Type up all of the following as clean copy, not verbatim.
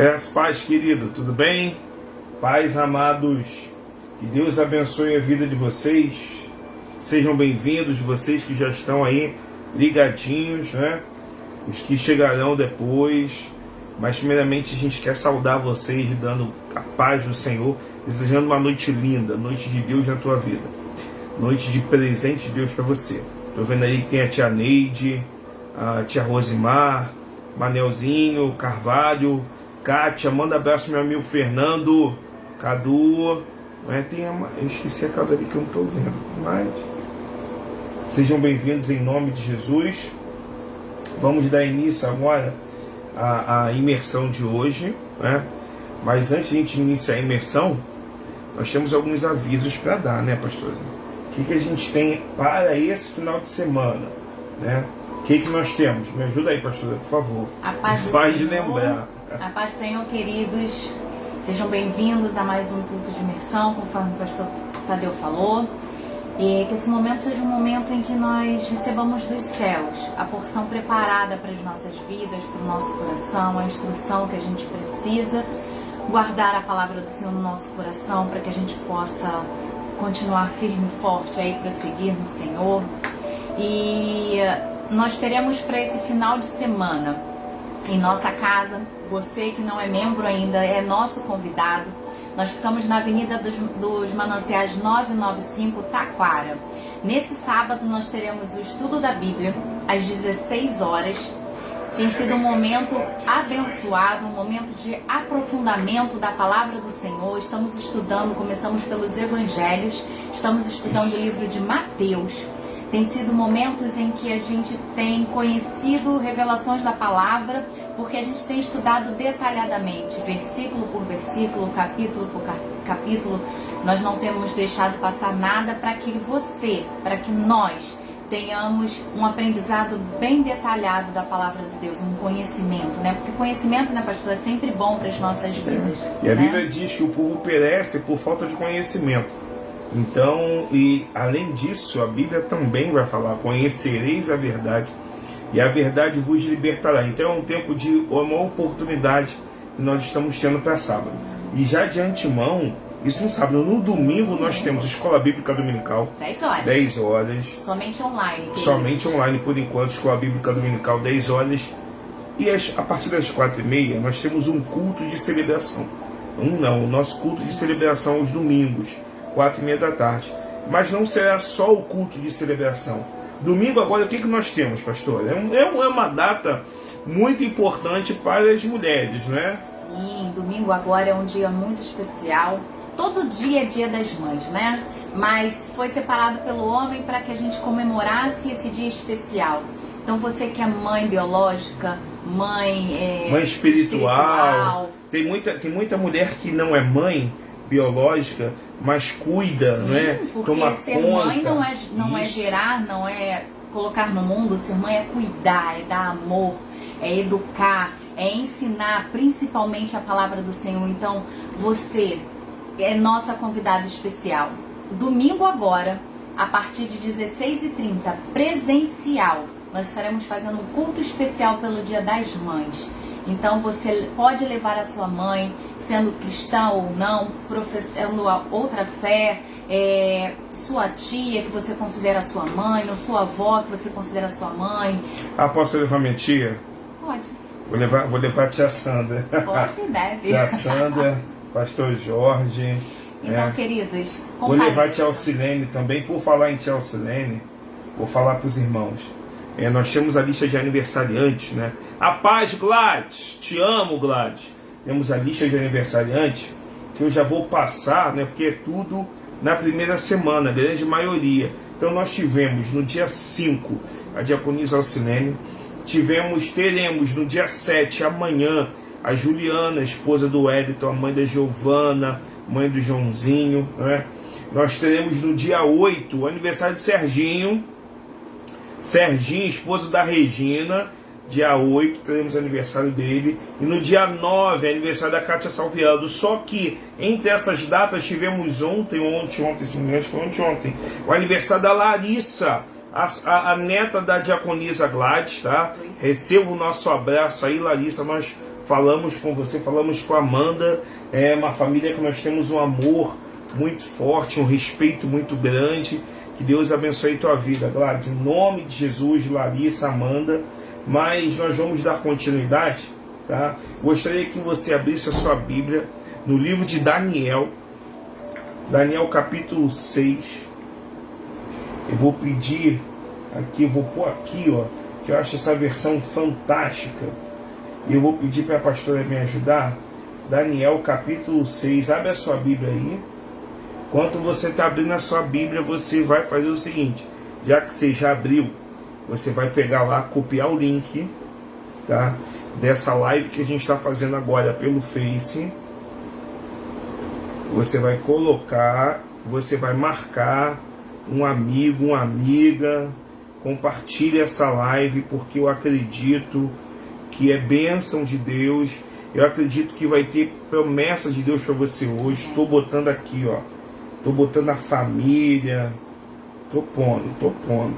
Graças, paz, querido, tudo bem? Pais amados, que Deus abençoe a vida de vocês. Sejam bem-vindos, vocês que já estão aí ligadinhos, né? Os que chegarão depois. Mas primeiramente a gente quer saudar vocês, dando a paz do Senhor, desejando uma noite linda, noite de Deus na tua vida, noite de presente de Deus para você. Tô vendo aí que tem a tia Neide, a tia Rosimar, Manelzinho, Carvalho, Kátia, manda abraço meu amigo Fernando, Cadu, né? Eu esqueci a Cadu ali que eu não estou vendo, mas sejam bem-vindos em nome de Jesus. Vamos dar início agora à imersão de hoje, né? Mas antes de a gente iniciar a imersão, nós temos alguns avisos para dar, né, pastor? O que a gente tem para esse final de semana, né? O que nós temos? Me ajuda aí, pastora, por favor. A paz do Faz Senhor, lembrar. A paz do Senhor, queridos. Sejam bem-vindos a mais um culto de imersão, conforme o pastor Tadeu falou. E que esse momento seja um momento em que nós recebamos dos céus a porção preparada para as nossas vidas, para o nosso coração, a instrução que a gente precisa, guardar a palavra do Senhor no nosso coração para que a gente possa continuar firme e forte aí, prosseguir no Senhor. E nós teremos para esse final de semana em nossa casa, você que não é membro ainda é nosso convidado. Nós ficamos na Avenida dos Mananciais 995, Taquara. Nesse sábado nós teremos o estudo da Bíblia às 16 horas. Tem sido um momento abençoado, um momento de aprofundamento da palavra do Senhor. Estamos estudando, começamos pelos Evangelhos, estamos estudando o livro de Mateus. Tem sido momentos em que a gente tem conhecido revelações da palavra, porque a gente tem estudado detalhadamente, versículo por versículo, capítulo por capítulo. Nós não temos deixado passar nada para que nós tenhamos um aprendizado bem detalhado da palavra de Deus, um conhecimento, né? Porque conhecimento, né, pastor, é sempre bom para as nossas vidas. E a né? Bíblia diz que o povo perece por falta de conhecimento. Então, e além disso, a Bíblia também vai falar: conhecereis a verdade e a verdade vos libertará. Então é um tempo de uma oportunidade que nós estamos tendo para sábado. E já de antemão, isso no sábado, no domingo nós temos Escola Bíblica Dominical. 10 horas. 10 horas. Somente online. Somente online por enquanto, Escola Bíblica Dominical, 10 horas. E a partir das 4h30 nós temos um culto de celebração. O nosso culto de celebração aos domingos, 4h30 da tarde. Mas não será só o culto de celebração. Domingo agora, o que nós temos, pastor? É uma data muito importante para as mulheres, né? Sim, domingo agora é um dia muito especial. Todo dia é dia das mães, né? Mas foi separado pelo homem para que a gente comemorasse esse dia especial. Então você que é mãe biológica, mãe espiritual. Tem muita mulher que não é mãe biológica, mas cuida, Sim, né? Porque toma ser conta. mãe não é gerar, não é colocar no mundo. Ser mãe é cuidar, é dar amor, é educar, é ensinar principalmente a palavra do Senhor. Então você é nossa convidada especial. Domingo agora, a partir de 16h30, presencial, nós estaremos fazendo um culto especial pelo Dia das Mães. Então você pode levar a sua mãe, sendo cristã ou não, professando outra fé, sua tia que você considera sua mãe, ou sua avó que você considera sua mãe. Posso levar minha tia? Pode. Vou levar a tia Sandra. Pode e deve. Tia Sandra, pastor Jorge. Então, queridos, vou levar a tia Alcilene também. Por falar em tia Alcilene, vou falar para os irmãos. Nós temos a lista de aniversariantes, né? A paz, Gladys! Te amo, Gladys! Temos a lista de aniversariantes que eu já vou passar, né? Porque é tudo na primeira semana, a grande maioria. Então nós tivemos no dia 5 a diaconisa Alcilene, teremos no dia 7, amanhã, a Juliana, esposa do Wellington, a mãe da Giovana, mãe do Joãozinho, né? Nós teremos no dia 8 o aniversário de Serginho, esposo da Regina. Dia 8 teremos aniversário dele. E no dia 9 é aniversário da Kátia Salviano. Só que entre essas datas tivemos ontem, se não me engano, foi ontem, o aniversário da Larissa, a neta da diaconisa Gladys, tá? Receba o nosso abraço aí, Larissa. Nós falamos com você, falamos com a Amanda. É uma família que nós temos um amor muito forte, um respeito muito grande. Que Deus abençoe a tua vida, Gladys, em nome de Jesus, Larissa, Amanda. Mas nós vamos dar continuidade, tá? Gostaria que você abrisse a sua Bíblia no livro de Daniel, Daniel capítulo 6. Eu vou pedir aqui, eu vou pôr aqui, ó, que eu acho essa versão fantástica. E eu vou pedir para a pastora me ajudar. Daniel capítulo 6, abre a sua Bíblia aí. Enquanto você está abrindo a sua Bíblia, você vai fazer o seguinte: já que você já abriu, você vai pegar lá, copiar o link, tá, dessa live que a gente está fazendo agora pelo Face. Você vai colocar, você vai marcar um amigo, uma amiga. Compartilhe essa live, porque eu acredito que é bênção de Deus. Eu acredito que vai ter promessa de Deus para você hoje. Estou botando aqui, ó. Estou botando a família. Estou pondo.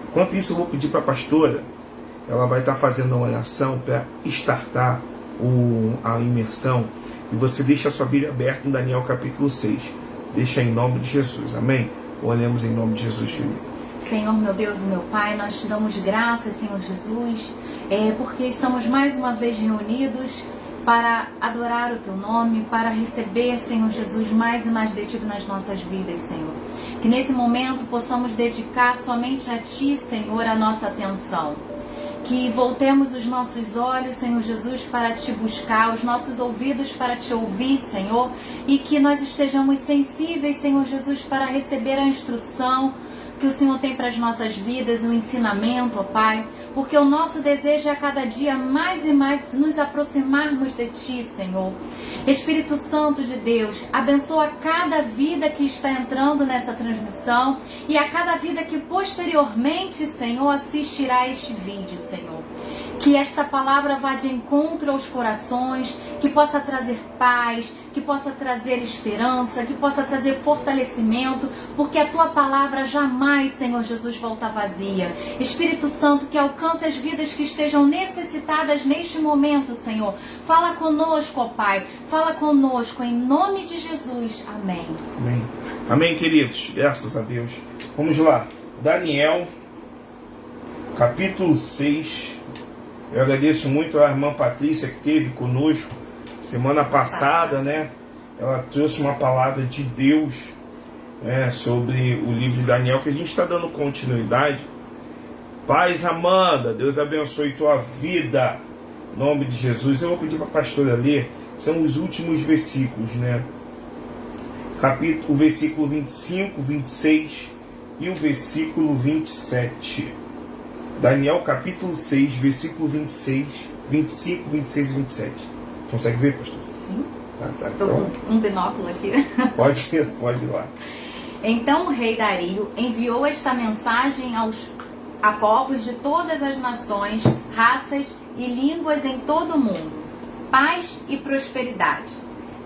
Enquanto isso, eu vou pedir para a pastora. Ela vai estar fazendo uma oração para startar a imersão. E você deixa a sua Bíblia aberta em Daniel capítulo 6. Deixa em nome de Jesus. Amém? Oremos em nome de Jesus, filho. Senhor, meu Deus e meu Pai, nós te damos graças, Senhor Jesus, porque estamos mais uma vez reunidos para adorar o Teu nome, para receber, Senhor Jesus, mais e mais de Ti nas nossas vidas, Senhor. Que nesse momento possamos dedicar somente a Ti, Senhor, a nossa atenção. Que voltemos os nossos olhos, Senhor Jesus, para Te buscar, os nossos ouvidos para Te ouvir, Senhor, e que nós estejamos sensíveis, Senhor Jesus, para receber a instrução que o Senhor tem para as nossas vidas, o ensinamento, ó Pai, porque o nosso desejo é a cada dia mais e mais nos aproximarmos de Ti, Senhor. Espírito Santo de Deus, abençoa cada vida que está entrando nessa transmissão e a cada vida que posteriormente, Senhor, assistirá este vídeo, Senhor. Que esta palavra vá de encontro aos corações, que possa trazer paz, que possa trazer esperança, que possa trazer fortalecimento, porque a Tua palavra jamais, Senhor Jesus, volta vazia. Espírito Santo, que alcance as vidas que estejam necessitadas neste momento, Senhor. Fala conosco, ó Pai, fala conosco, em nome de Jesus. Amém. Amém. Amém, queridos. Graças a Deus. Vamos lá. Daniel, capítulo 6. Eu agradeço muito a irmã Patrícia que esteve conosco semana passada, né? Ela trouxe uma palavra de Deus, né, sobre o livro de Daniel, que a gente está dando continuidade. Paz, Amanda, Deus abençoe tua vida, em nome de Jesus. Eu vou pedir para a pastora ler, são os últimos versículos, né? O versículo 25, 26 e o versículo 27. Daniel capítulo 6, versículo 26, 25, 26 e 27. Consegue ver, pastor? Sim. Tá. Estou com um binóculo aqui. Pode ir lá. Então o rei Dario enviou esta mensagem a povos de todas as nações, raças e línguas em todo o mundo. Paz e prosperidade.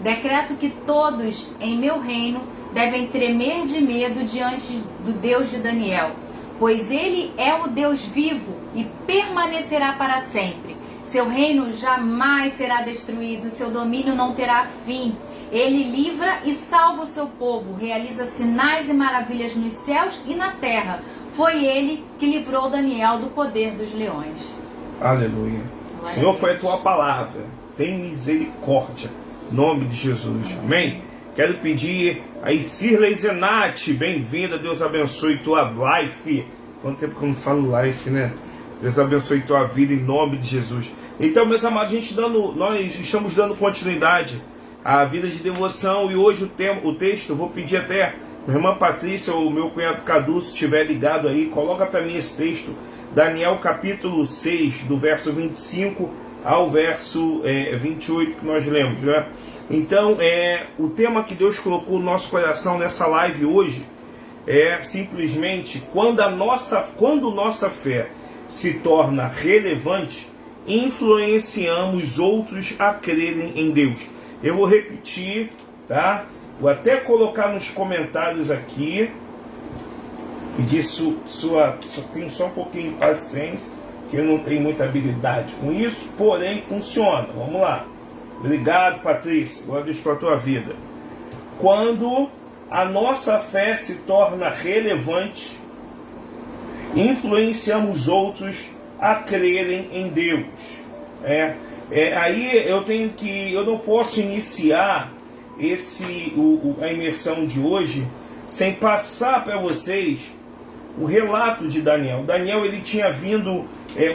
Decreto que todos em meu reino devem tremer de medo diante do Deus de Daniel, pois ele é o Deus vivo e permanecerá para sempre. Seu reino jamais será destruído, seu domínio não terá fim. Ele livra e salva o seu povo, realiza sinais e maravilhas nos céus e na terra. Foi ele que livrou Daniel do poder dos leões. Aleluia. Senhor, foi a tua palavra. Tem misericórdia. Em nome de Jesus. Amém? Quero pedir a Cirlei Zenati, bem-vinda, Deus abençoe tua life. Quanto tempo que eu não falo life, né? Deus abençoe tua vida em nome de Jesus. Então, meus amados, nós estamos dando continuidade à vida de devoção. E hoje o texto, eu vou pedir até minha irmã Patrícia ou meu cunhado Cadu, se estiver ligado aí, coloca para mim esse texto. Daniel capítulo 6, do verso 25 ao verso 28 que nós lemos, né? Então, o tema que Deus colocou no nosso coração nessa live hoje é simplesmente quando nossa fé se torna relevante, influenciamos outros a crerem em Deus. Eu vou repetir, tá? Vou até colocar nos comentários aqui. Pedir tem só um pouquinho de paciência, porque não tem muita habilidade com isso, porém funciona. Vamos lá. Obrigado, Patrícia. Glória a Deus pela tua vida. Quando a nossa fé se torna relevante, influenciamos outros a crerem em Deus. Aí eu não posso iniciar a imersão de hoje sem passar para vocês o relato de Daniel. Daniel, ele tinha vindo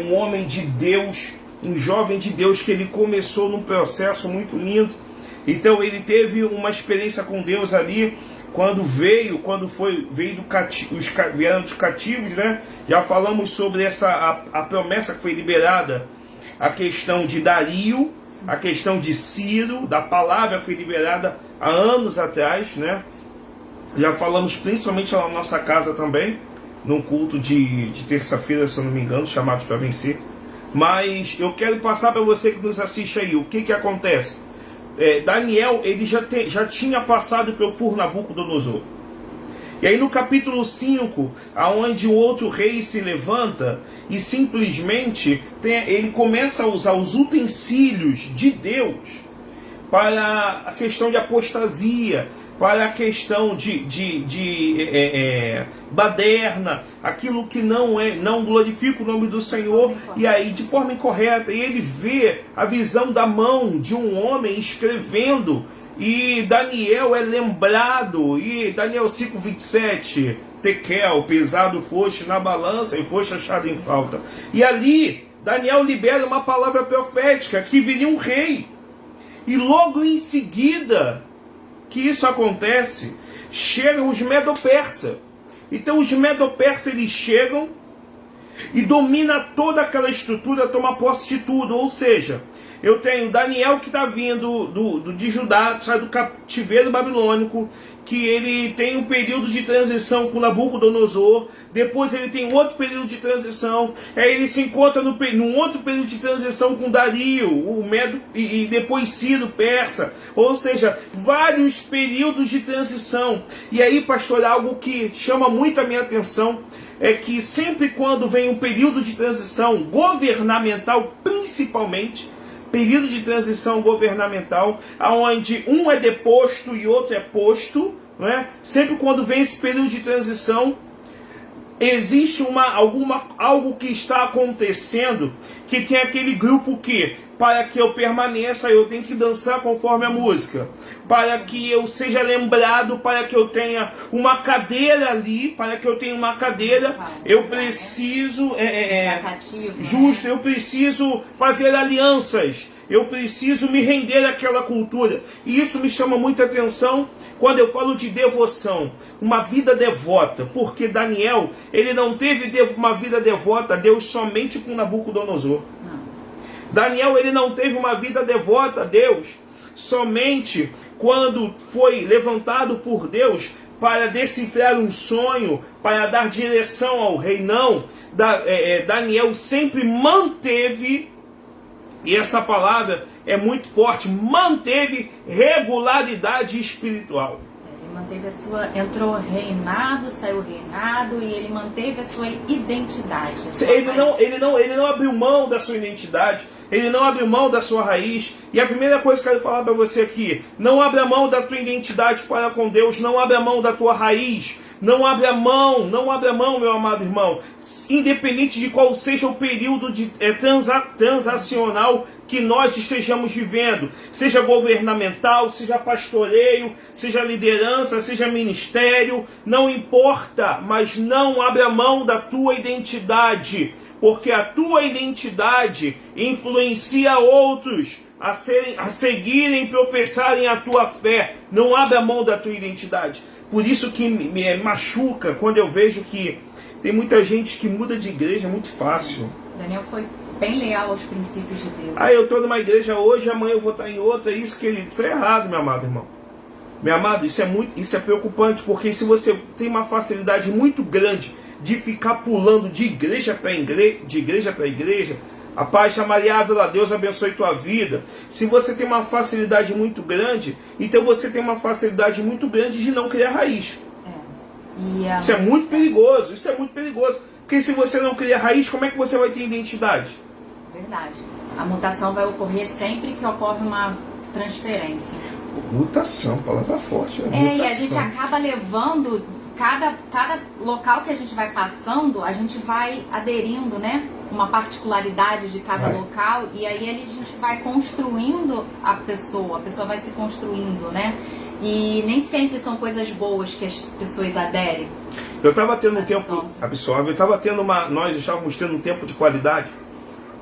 um homem de Deus, um jovem de Deus, que ele começou num processo muito lindo. Então ele teve uma experiência com Deus ali quando vieram dos cativos, né? Já falamos sobre a promessa que foi liberada, a questão de Dario, a questão de Ciro, da palavra que foi liberada há anos atrás, né? Já falamos principalmente lá na nossa casa também, num culto de terça-feira, se eu não me engano, Chamados para Vencer. Mas eu quero passar para você que nos assiste aí, o que acontece? Daniel, ele já tinha passado por Nabucodonosor. E aí no capítulo 5, aonde o outro rei se levanta e simplesmente ele começa a usar os utensílios de Deus para a questão de apostasia, para a questão de baderna, aquilo que não glorifica o nome do Senhor, e aí de forma incorreta. E ele vê a visão da mão de um homem escrevendo, e Daniel é lembrado, e Daniel 5:27, Tekel, pesado foste na balança e foste achado em falta. E ali Daniel libera uma palavra profética, que viria um rei, e logo em seguida que isso acontece, chegam os Medo-Persa. Então os Medo-Persa, eles chegam e domina toda aquela estrutura, toma posse de tudo. Ou seja, eu tenho Daniel que está vindo de Judá, sai do cativeiro babilônico, que ele tem um período de transição com Nabucodonosor, depois ele tem outro período de transição, aí ele se encontra num outro período de transição com Dario, o Medo, e depois Ciro, Persa, ou seja, vários períodos de transição. E aí, pastor, algo que chama muito a minha atenção é que sempre quando vem um período de transição governamental, principalmente, período de transição governamental, onde um é deposto e outro é posto, não é? Sempre quando vem esse período de transição, existe algo que está acontecendo, que tem aquele grupo que, para que eu permaneça, eu tenho que dançar conforme a música, para que eu seja lembrado, para que eu tenha uma cadeira ali, para que eu tenha uma cadeira, eu preciso justo, eu preciso fazer alianças, eu preciso me render àquela cultura. E isso me chama muita atenção quando eu falo de devoção, uma vida devota, porque Daniel, ele não teve uma vida devota a Deus somente com Nabucodonosor. Daniel, ele não teve uma vida devota a Deus somente quando foi levantado por Deus para decifrar um sonho, para dar direção ao rei. Não, Daniel sempre manteve, e essa palavra é muito forte, manteve regularidade espiritual. Ele manteve entrou reinado, saiu reinado, e ele manteve a sua identidade. Ele não abriu mão da sua identidade, ele não abriu mão da sua raiz. E a primeira coisa que eu quero falar para você aqui: não abra mão da tua identidade para com Deus, não abra mão da tua raiz. Não abra mão, meu amado irmão, independente de qual seja o período transacional que nós estejamos vivendo, seja governamental, seja pastoreio, seja liderança, seja ministério, não importa, mas não abra mão da tua identidade, porque a tua identidade influencia outros a seguirem, professarem a tua fé. Não abra mão da tua identidade. Por isso que me machuca quando eu vejo que tem muita gente que muda de igreja muito fácil. Daniel foi bem leal aos princípios de Deus. Eu estou numa igreja hoje, amanhã eu vou estar em outra. Isso, querido, isso é errado, meu amado irmão. Meu amado, isso é preocupante, porque se você tem uma facilidade muito grande de ficar pulando de igreja para igreja, a paz chamariável a Deus abençoe tua vida. Se você tem uma facilidade muito grande, então você tem uma facilidade muito grande de não criar raiz. Isso é muito perigoso, Porque se você não cria raiz, como é que você vai ter identidade? Verdade. A mutação vai ocorrer sempre que ocorre uma transferência. Mutação, palavra forte. Mutação. E a gente acaba levando, cada local que a gente vai passando, a gente vai aderindo, né? Uma particularidade de cada local, e aí a gente vai construindo a pessoa vai se construindo, né? E nem sempre são coisas boas que as pessoas aderem. Eu estava tendo um tempo absorve. Nós estávamos tendo um tempo de qualidade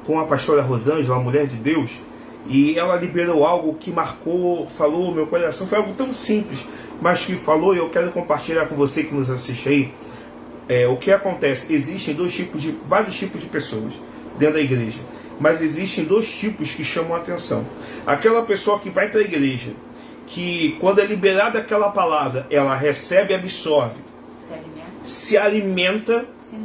com a pastora Rosângela, a mulher de Deus, e ela liberou algo que marcou, falou meu coração. Foi algo tão simples, mas que falou, e eu quero compartilhar com você que nos assiste aí. O que acontece? Existem vários tipos de pessoas dentro da igreja, mas existem dois tipos que chamam a atenção. Aquela pessoa que vai para a igreja, que quando é liberada aquela palavra, ela recebe, absorve, se alimenta, se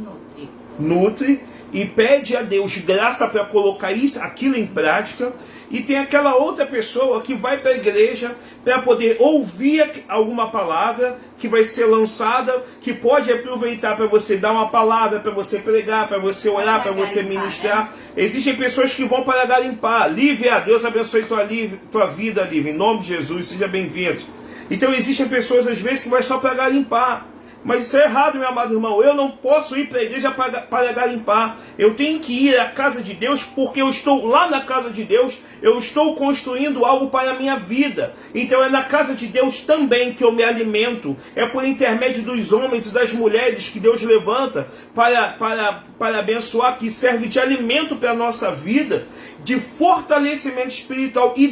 nutre e pede a Deus graça para colocar aquilo em prática. E tem aquela outra pessoa que vai para a igreja para poder ouvir alguma palavra que vai ser lançada, que pode aproveitar para você dar uma palavra, para você pregar, para você orar, para você ministrar. Existem pessoas que vão para garimpar. Lívia, Deus abençoe tua vida, Lívia, em nome de Jesus, seja bem-vindo. Então existem pessoas às vezes que vai só para garimpar. Mas isso é errado, meu amado irmão. Eu não posso ir para a igreja para garimpar. Eu tenho que ir à casa de Deus, porque eu estou lá na casa de Deus. Eu estou construindo algo para a minha vida. Então é na casa de Deus também que eu me alimento. É por intermédio dos homens e das mulheres que Deus levanta para abençoar, que serve de alimento para a nossa vida, de fortalecimento espiritual. E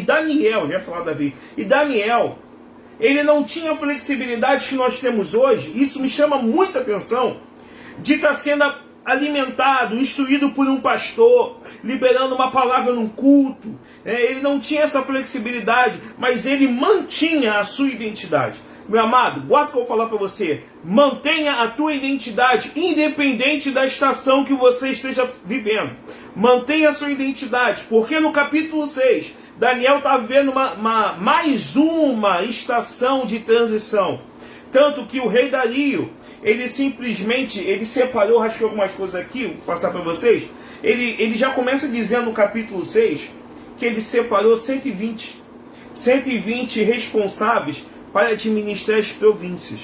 Daniel, já ia falar Davi, e Daniel, ele não tinha a flexibilidade que nós temos hoje. Isso me chama muita atenção, de estar sendo alimentado, instruído por um pastor, liberando uma palavra num culto. Ele não tinha essa flexibilidade, mas ele mantinha a sua identidade. Meu amado, guarda o que eu vou falar para você. Mantenha a tua identidade, independente da estação que você esteja vivendo. Mantenha a sua identidade, porque no capítulo 6... Daniel está vivendo mais uma estação de transição. Tanto que o rei Dario, ele separou, acho que algumas coisas aqui, vou passar para vocês. Ele já começa dizendo no capítulo 6 que ele separou 120 responsáveis para administrar as províncias.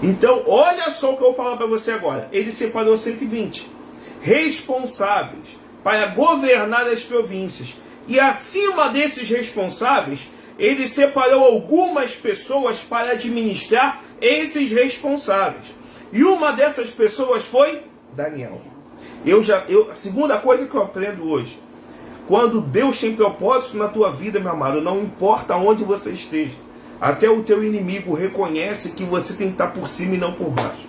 Então, olha só o que eu vou falar para você agora. Ele separou 120 responsáveis para governar as províncias. E acima desses responsáveis, ele separou algumas pessoas para administrar esses responsáveis. E uma dessas pessoas foi Daniel. A segunda coisa que eu aprendo hoje: quando Deus tem propósito na tua vida, meu amado, não importa onde você esteja, até o teu inimigo reconhece que você tem que estar por cima e não por baixo.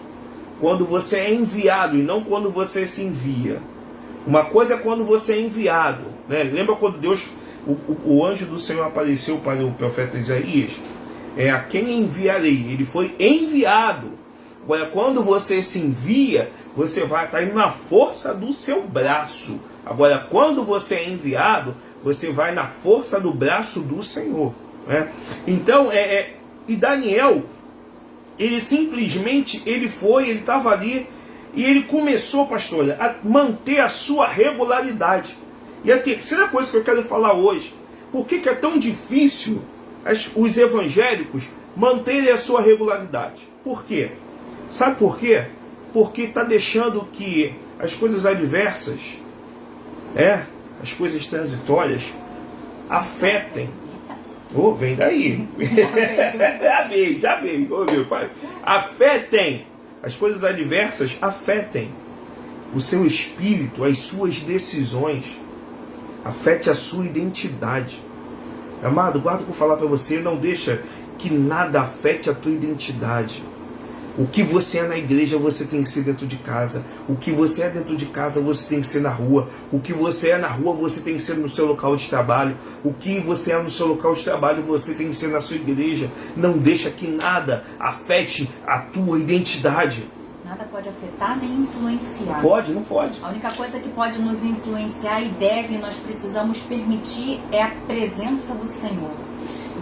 Quando você é enviado e não quando você se envia. Uma coisa é quando você é enviado, né? Lembra quando Deus, o anjo do Senhor apareceu para o profeta Isaías? A quem enviarei? Ele foi enviado. Agora, quando você se envia, você vai estar indo na força do seu braço. Agora, quando você é enviado, você vai na força do braço do Senhor, né? Então, e Daniel, ele simplesmente, ele estava ali, e ele começou, pastor, a manter a sua regularidade. E a terceira coisa que eu quero falar hoje: por que é tão difícil os evangélicos manterem a sua regularidade? Por quê? Sabe por quê? Porque está deixando que as coisas adversas, as coisas transitórias, afetem. Vem daí. Já veio. Meu pai. Afetem. As coisas adversas afetem o seu espírito, as suas decisões, afete a sua identidade. Amado, guarda o que eu vou falar para você. Não deixa que nada afete a tua identidade. O que você é na igreja, você tem que ser dentro de casa. O que você é dentro de casa, você tem que ser na rua. O que você é na rua, você tem que ser no seu local de trabalho. O que você é no seu local de trabalho, você tem que ser na sua igreja. Não deixa que nada afete a tua identidade. Nada pode afetar nem influenciar. Pode, não pode. A única coisa que pode nos influenciar e nós precisamos permitir, é a presença do Senhor.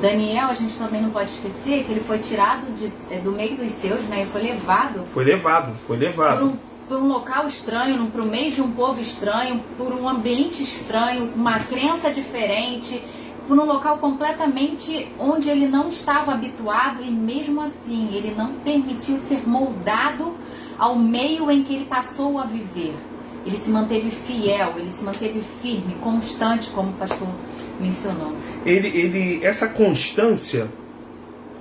Daniel, a gente também não pode esquecer que ele foi tirado do meio dos seus, né? Ele foi levado. Foi levado. Por um local estranho, para o meio de um povo estranho, por um ambiente estranho, uma crença diferente, por um local completamente onde ele não estava habituado, e mesmo assim ele não permitiu ser moldado ao meio em que ele passou a viver. Ele se manteve fiel, ele se manteve firme, constante, como o pastor mencionou. Essa constância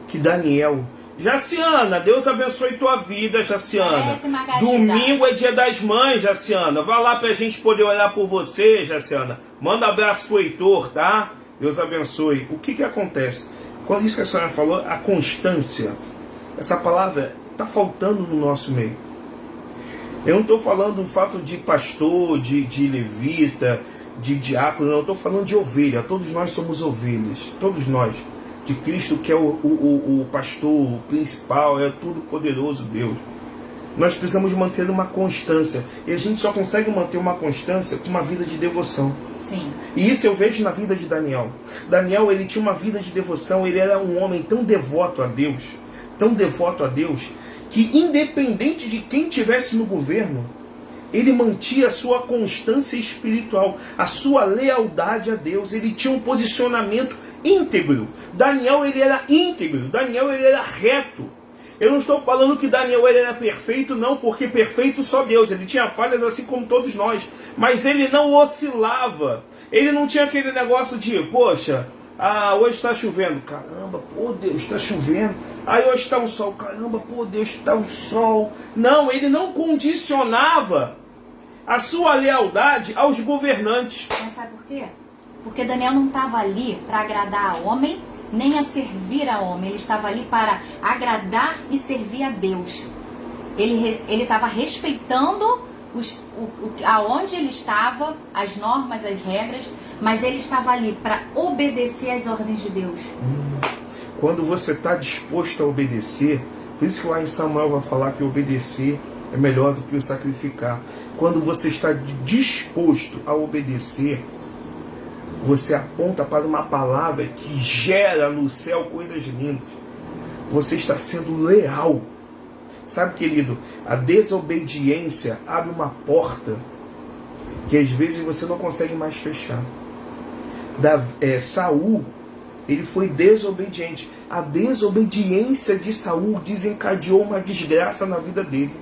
que Daniel... Jaciana, Deus abençoe tua vida, Jaciana. Domingo é dia das mães, Jaciana. Vai lá pra gente poder orar por você, Jaciana. Manda um abraço pro Heitor, tá? Deus abençoe. O que acontece? Quando isso que a senhora falou, a constância, essa palavra tá faltando no nosso meio. Eu não estou falando do fato de pastor, de levita, de diácono, não. Eu estou falando de ovelha. Todos nós somos ovelhas. Todos nós. De Cristo, que é o pastor, o principal, é tudo poderoso Deus. Nós precisamos manter uma constância. E a gente só consegue manter uma constância com uma vida de devoção. Sim. E isso eu vejo na vida de Daniel. Daniel, ele tinha uma vida de devoção. Ele era um homem tão devoto a Deus, que independente de quem tivesse no governo, ele mantinha a sua constância espiritual, a sua lealdade a Deus. Ele tinha um posicionamento íntegro. Daniel, ele era íntegro. Daniel, ele era reto. Eu não estou falando que Daniel ele era perfeito, não, porque perfeito só Deus. Ele tinha falhas assim como todos nós. Mas ele não oscilava. Ele não tinha aquele negócio de, poxa, hoje está chovendo. Caramba, pô, Deus, está chovendo. Hoje está um sol. Caramba, pô, Deus, está um sol. Não, ele não condicionava a sua lealdade aos governantes. Mas sabe por quê? Porque Daniel não estava ali para agradar a homem, nem a servir a homem. Ele estava ali para agradar e servir a Deus. Ele estava respeitando aonde ele estava, as normas, as regras, mas ele estava ali para obedecer às ordens de Deus. Quando você está disposto a obedecer, por isso que lá em Samuel vai falar que obedecer é melhor do que o sacrificar. Quando você está disposto a obedecer, você aponta para uma palavra que gera no céu coisas lindas. Você está sendo leal. Sabe, querido, a desobediência abre uma porta que às vezes você não consegue mais fechar. Saul, ele foi desobediente. A desobediência de Saul desencadeou uma desgraça na vida dele.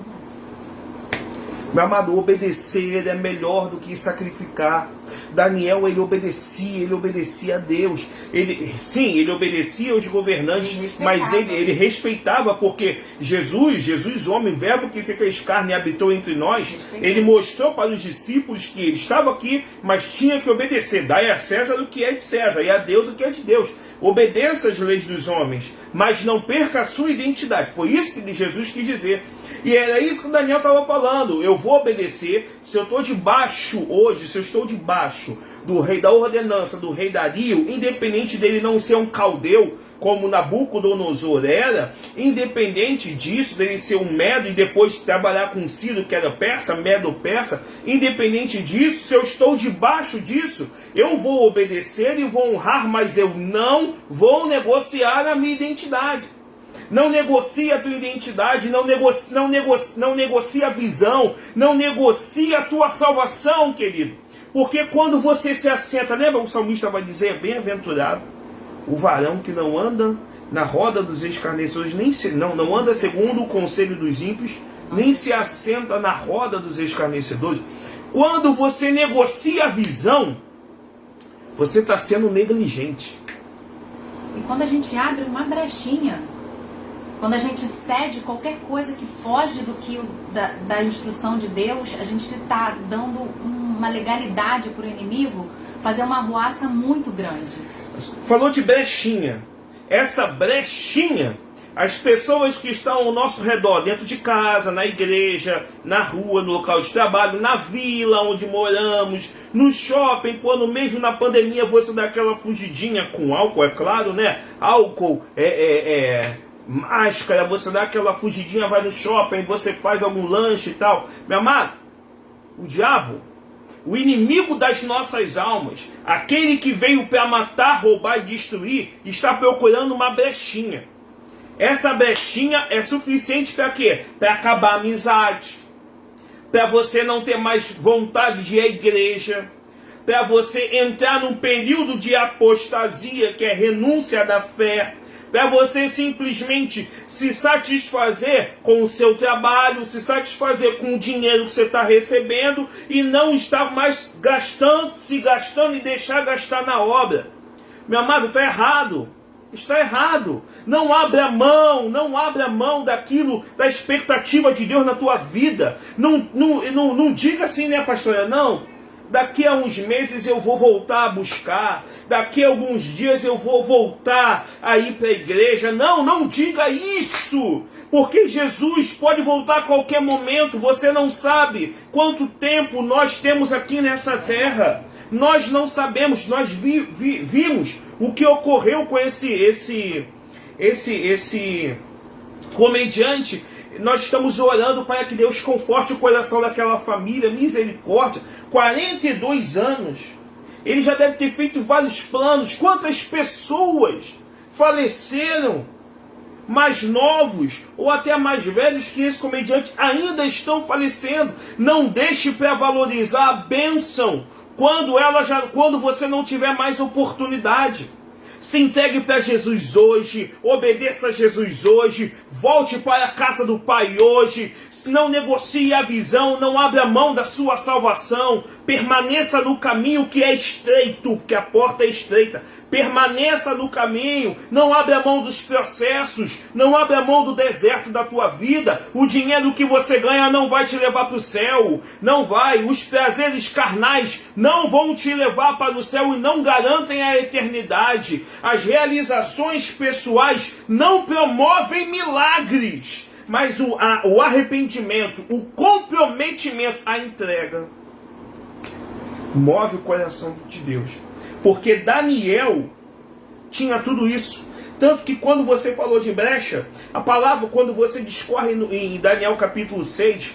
Meu amado, obedecer é melhor do que sacrificar. Daniel, ele obedecia a Deus. Ele obedecia aos governantes, mas ele respeitava, porque Jesus, homem, verbo que se fez carne e habitou entre nós, ele mostrou para os discípulos que ele estava aqui, mas tinha que obedecer. Dai a César o que é de César, e a Deus o que é de Deus. Obedeça às leis dos homens, mas não perca a sua identidade. Foi isso que Jesus quis dizer. E era isso que o Daniel estava falando. Eu vou obedecer. Se eu estou debaixo hoje, se eu estou debaixo do rei, da ordenança do rei Dario, independente dele não ser um caldeu, como Nabucodonosor era, independente disso, dele ser um medo e depois trabalhar com Ciro, que era persa, medo-persa, independente disso, se eu estou debaixo disso, eu vou obedecer e vou honrar, mas eu não vou negociar a minha identidade. Não negocia a tua identidade, não negocia a visão, não negocia a tua salvação, querido. Porque quando você se assenta, lembra o salmista vai dizer, bem-aventurado o varão que não anda na roda dos escarnecedores, não anda segundo o conselho dos ímpios, nem se assenta na roda dos escarnecedores. Quando você negocia a visão, você está sendo negligente. E quando a gente abre uma brechinha, quando a gente cede qualquer coisa que foge do que da instrução de Deus, a gente está dando uma legalidade para o inimigo fazer uma arruaça muito grande. Falou de brechinha. Essa brechinha, as pessoas que estão ao nosso redor, dentro de casa, na igreja, na rua, no local de trabalho, na vila onde moramos, no shopping, quando mesmo na pandemia você dá aquela fugidinha com álcool, é claro, né? Álcool, máscara, você dá aquela fugidinha, vai no shopping, você faz algum lanche e tal. Meu amado, o diabo, o inimigo das nossas almas, aquele que veio para matar, roubar e destruir, está procurando uma brechinha. Essa brechinha é suficiente para quê? Para acabar a amizade, para você não ter mais vontade de ir à igreja, para você entrar num período de apostasia, que é renúncia da fé, para você simplesmente se satisfazer com o seu trabalho, se satisfazer com o dinheiro que você está recebendo e não estar mais se gastando e deixar gastar na obra. Meu amado, está errado. Está errado. Não abra mão daquilo, da expectativa de Deus na tua vida. Não diga assim, né, pastora? Não. Daqui a uns meses eu vou voltar a buscar. Daqui a alguns dias eu vou voltar a ir para a igreja. Não diga isso. Porque Jesus pode voltar a qualquer momento. Você não sabe quanto tempo nós temos aqui nessa terra. Nós não sabemos. Nós vimos o que ocorreu com esse comediante. Nós estamos orando para que Deus conforte o coração daquela família. Misericórdia. 42 anos. Ele já deve ter feito vários planos. Quantas pessoas faleceram, mais novos ou até mais velhos que esse comediante, ainda estão falecendo. Não deixe para valorizar a bênção quando você não tiver mais oportunidade. Se entregue para Jesus hoje, obedeça a Jesus hoje, volte para a casa do Pai hoje, não negocie a visão, não abra mão da sua salvação, permaneça no caminho que é estreito, porque a porta é estreita. Permaneça no caminho, não abra mão dos processos, não abra mão do deserto da tua vida. O dinheiro que você ganha não vai te levar para o céu, não vai. Os prazeres carnais não vão te levar para o céu e não garantem a eternidade. As realizações pessoais não promovem milagres, mas o arrependimento, o comprometimento, a entrega, move o coração de Deus. Porque Daniel tinha tudo isso. Tanto que quando você falou de brecha, a palavra, quando você discorre em Daniel capítulo 6,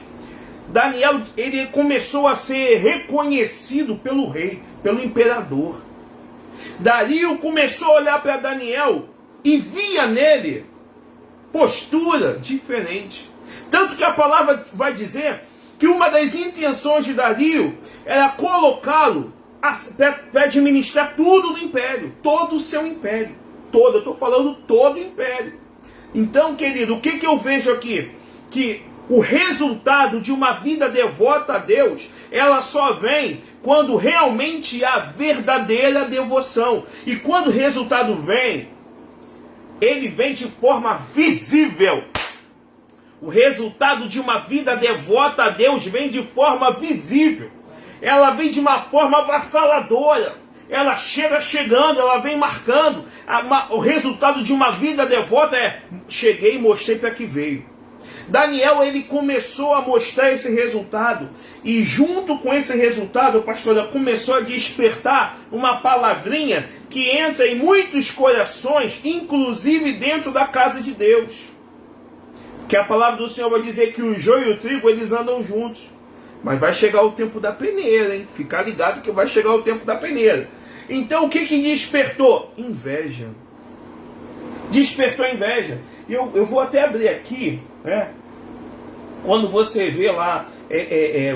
Daniel, ele começou a ser reconhecido pelo rei, pelo imperador. Dario começou a olhar para Daniel e via nele postura diferente. Tanto que a palavra vai dizer que uma das intenções de Dario era colocá-lo para administrar tudo no império, todo o seu império, eu estou falando todo o império. Então, querido, o que eu vejo aqui? Que o resultado de uma vida devota a Deus, ela só vem quando realmente há verdadeira devoção. E quando o resultado vem, ele vem de forma visível. O resultado de uma vida devota a Deus vem de forma visível. Ela vem de uma forma avassaladora. Ela chegando, ela vem marcando. O resultado de uma vida devota é: cheguei e mostrei para que veio. Daniel, ele começou a mostrar esse resultado. E junto com esse resultado, pastora, começou a despertar uma palavrinha que entra em muitos corações, inclusive dentro da casa de Deus. Que a palavra do Senhor vai dizer que o joio e o trigo, eles andam juntos. Mas vai chegar o tempo da peneira, hein? Fica ligado que vai chegar o tempo da peneira. Então o que despertou? Inveja. Despertou a inveja. Eu vou até abrir aqui, né? Quando você vê lá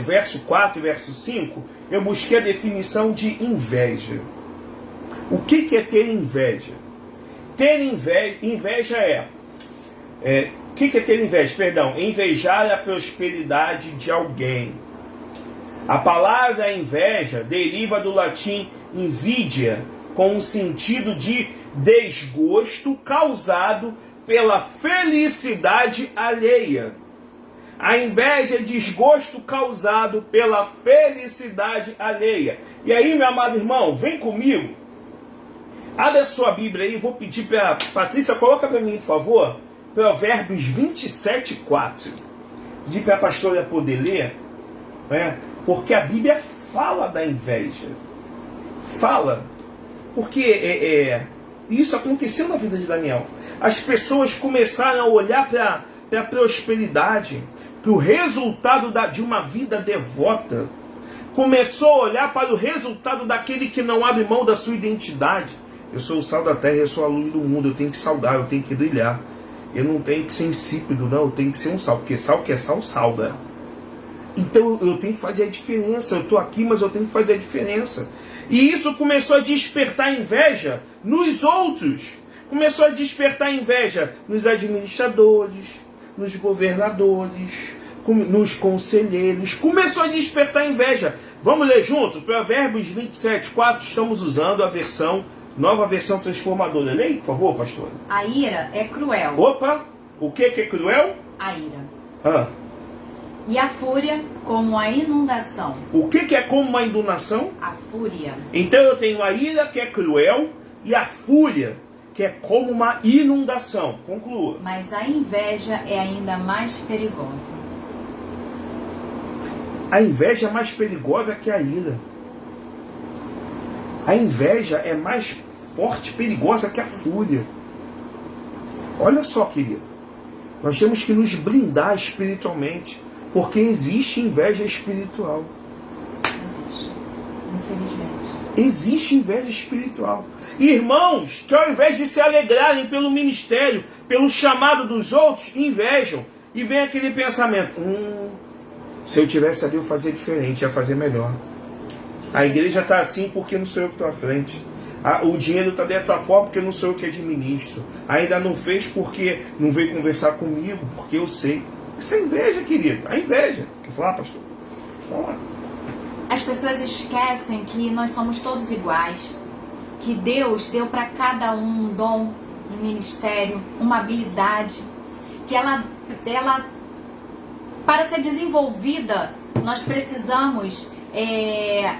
verso 4 e verso 5, eu busquei a definição de inveja. O que é ter inveja? Ter inveja o que é ter inveja? Perdão, invejar a prosperidade de alguém. A palavra inveja deriva do latim invidia, com o sentido de desgosto causado pela felicidade alheia. A inveja é desgosto causado pela felicidade alheia. E aí, meu amado irmão, vem comigo. Abre a sua Bíblia aí, vou pedir para Patrícia, coloca para mim, por favor, Provérbios 27:4. Pedir para a pastora poder ler, né? Porque a Bíblia fala da inveja. Fala. Porque isso aconteceu na vida de Daniel. As pessoas começaram a olhar para a prosperidade, para o resultado de uma vida devota, Começou a olhar para o resultado daquele que não abre mão da sua identidade. Eu sou o sal da terra, eu sou a luz do mundo, eu tenho que saudar, eu tenho que brilhar. Eu não tenho que ser insípido, não, eu tenho que ser um sal, porque sal que é sal, salva. Então eu tenho que fazer a diferença, eu estou aqui, mas eu tenho que fazer a diferença. E isso começou a despertar inveja nos outros. Começou a despertar inveja nos administradores, nos governadores, nos conselheiros. Começou a despertar inveja. Vamos ler junto? Provérbios 27:4, estamos usando a versão, nova versão transformadora. Leia, por favor, pastor. A ira é cruel. Opa, o que é cruel? A ira. E a fúria como a inundação. O que é como uma inundação? A fúria. Então eu tenho a ira, que é cruel, e a fúria, que é como uma inundação. Conclua. Mas a inveja é ainda mais perigosa. A inveja é mais perigosa que a ira. A inveja é mais forte, perigosa que a fúria. Olha só, querido. Nós temos que nos blindar espiritualmente. Porque existe inveja espiritual. Existe. Infelizmente. Existe inveja espiritual. Irmãos que ao invés de se alegrarem pelo ministério, pelo chamado dos outros, invejam. E vem aquele pensamento. Se eu tivesse ali eu fazia diferente, ia fazer melhor. A igreja está assim porque não sou eu que estou à frente. O dinheiro está dessa forma porque não sou eu que administro. Ainda não fez porque não veio conversar comigo, porque eu sei. Isso é inveja, querido. A inveja. Quer falar, pastor? Fala. As pessoas esquecem que nós somos todos iguais. Que Deus deu para cada um dom, um ministério, uma habilidade. Que ela para ser desenvolvida, nós precisamos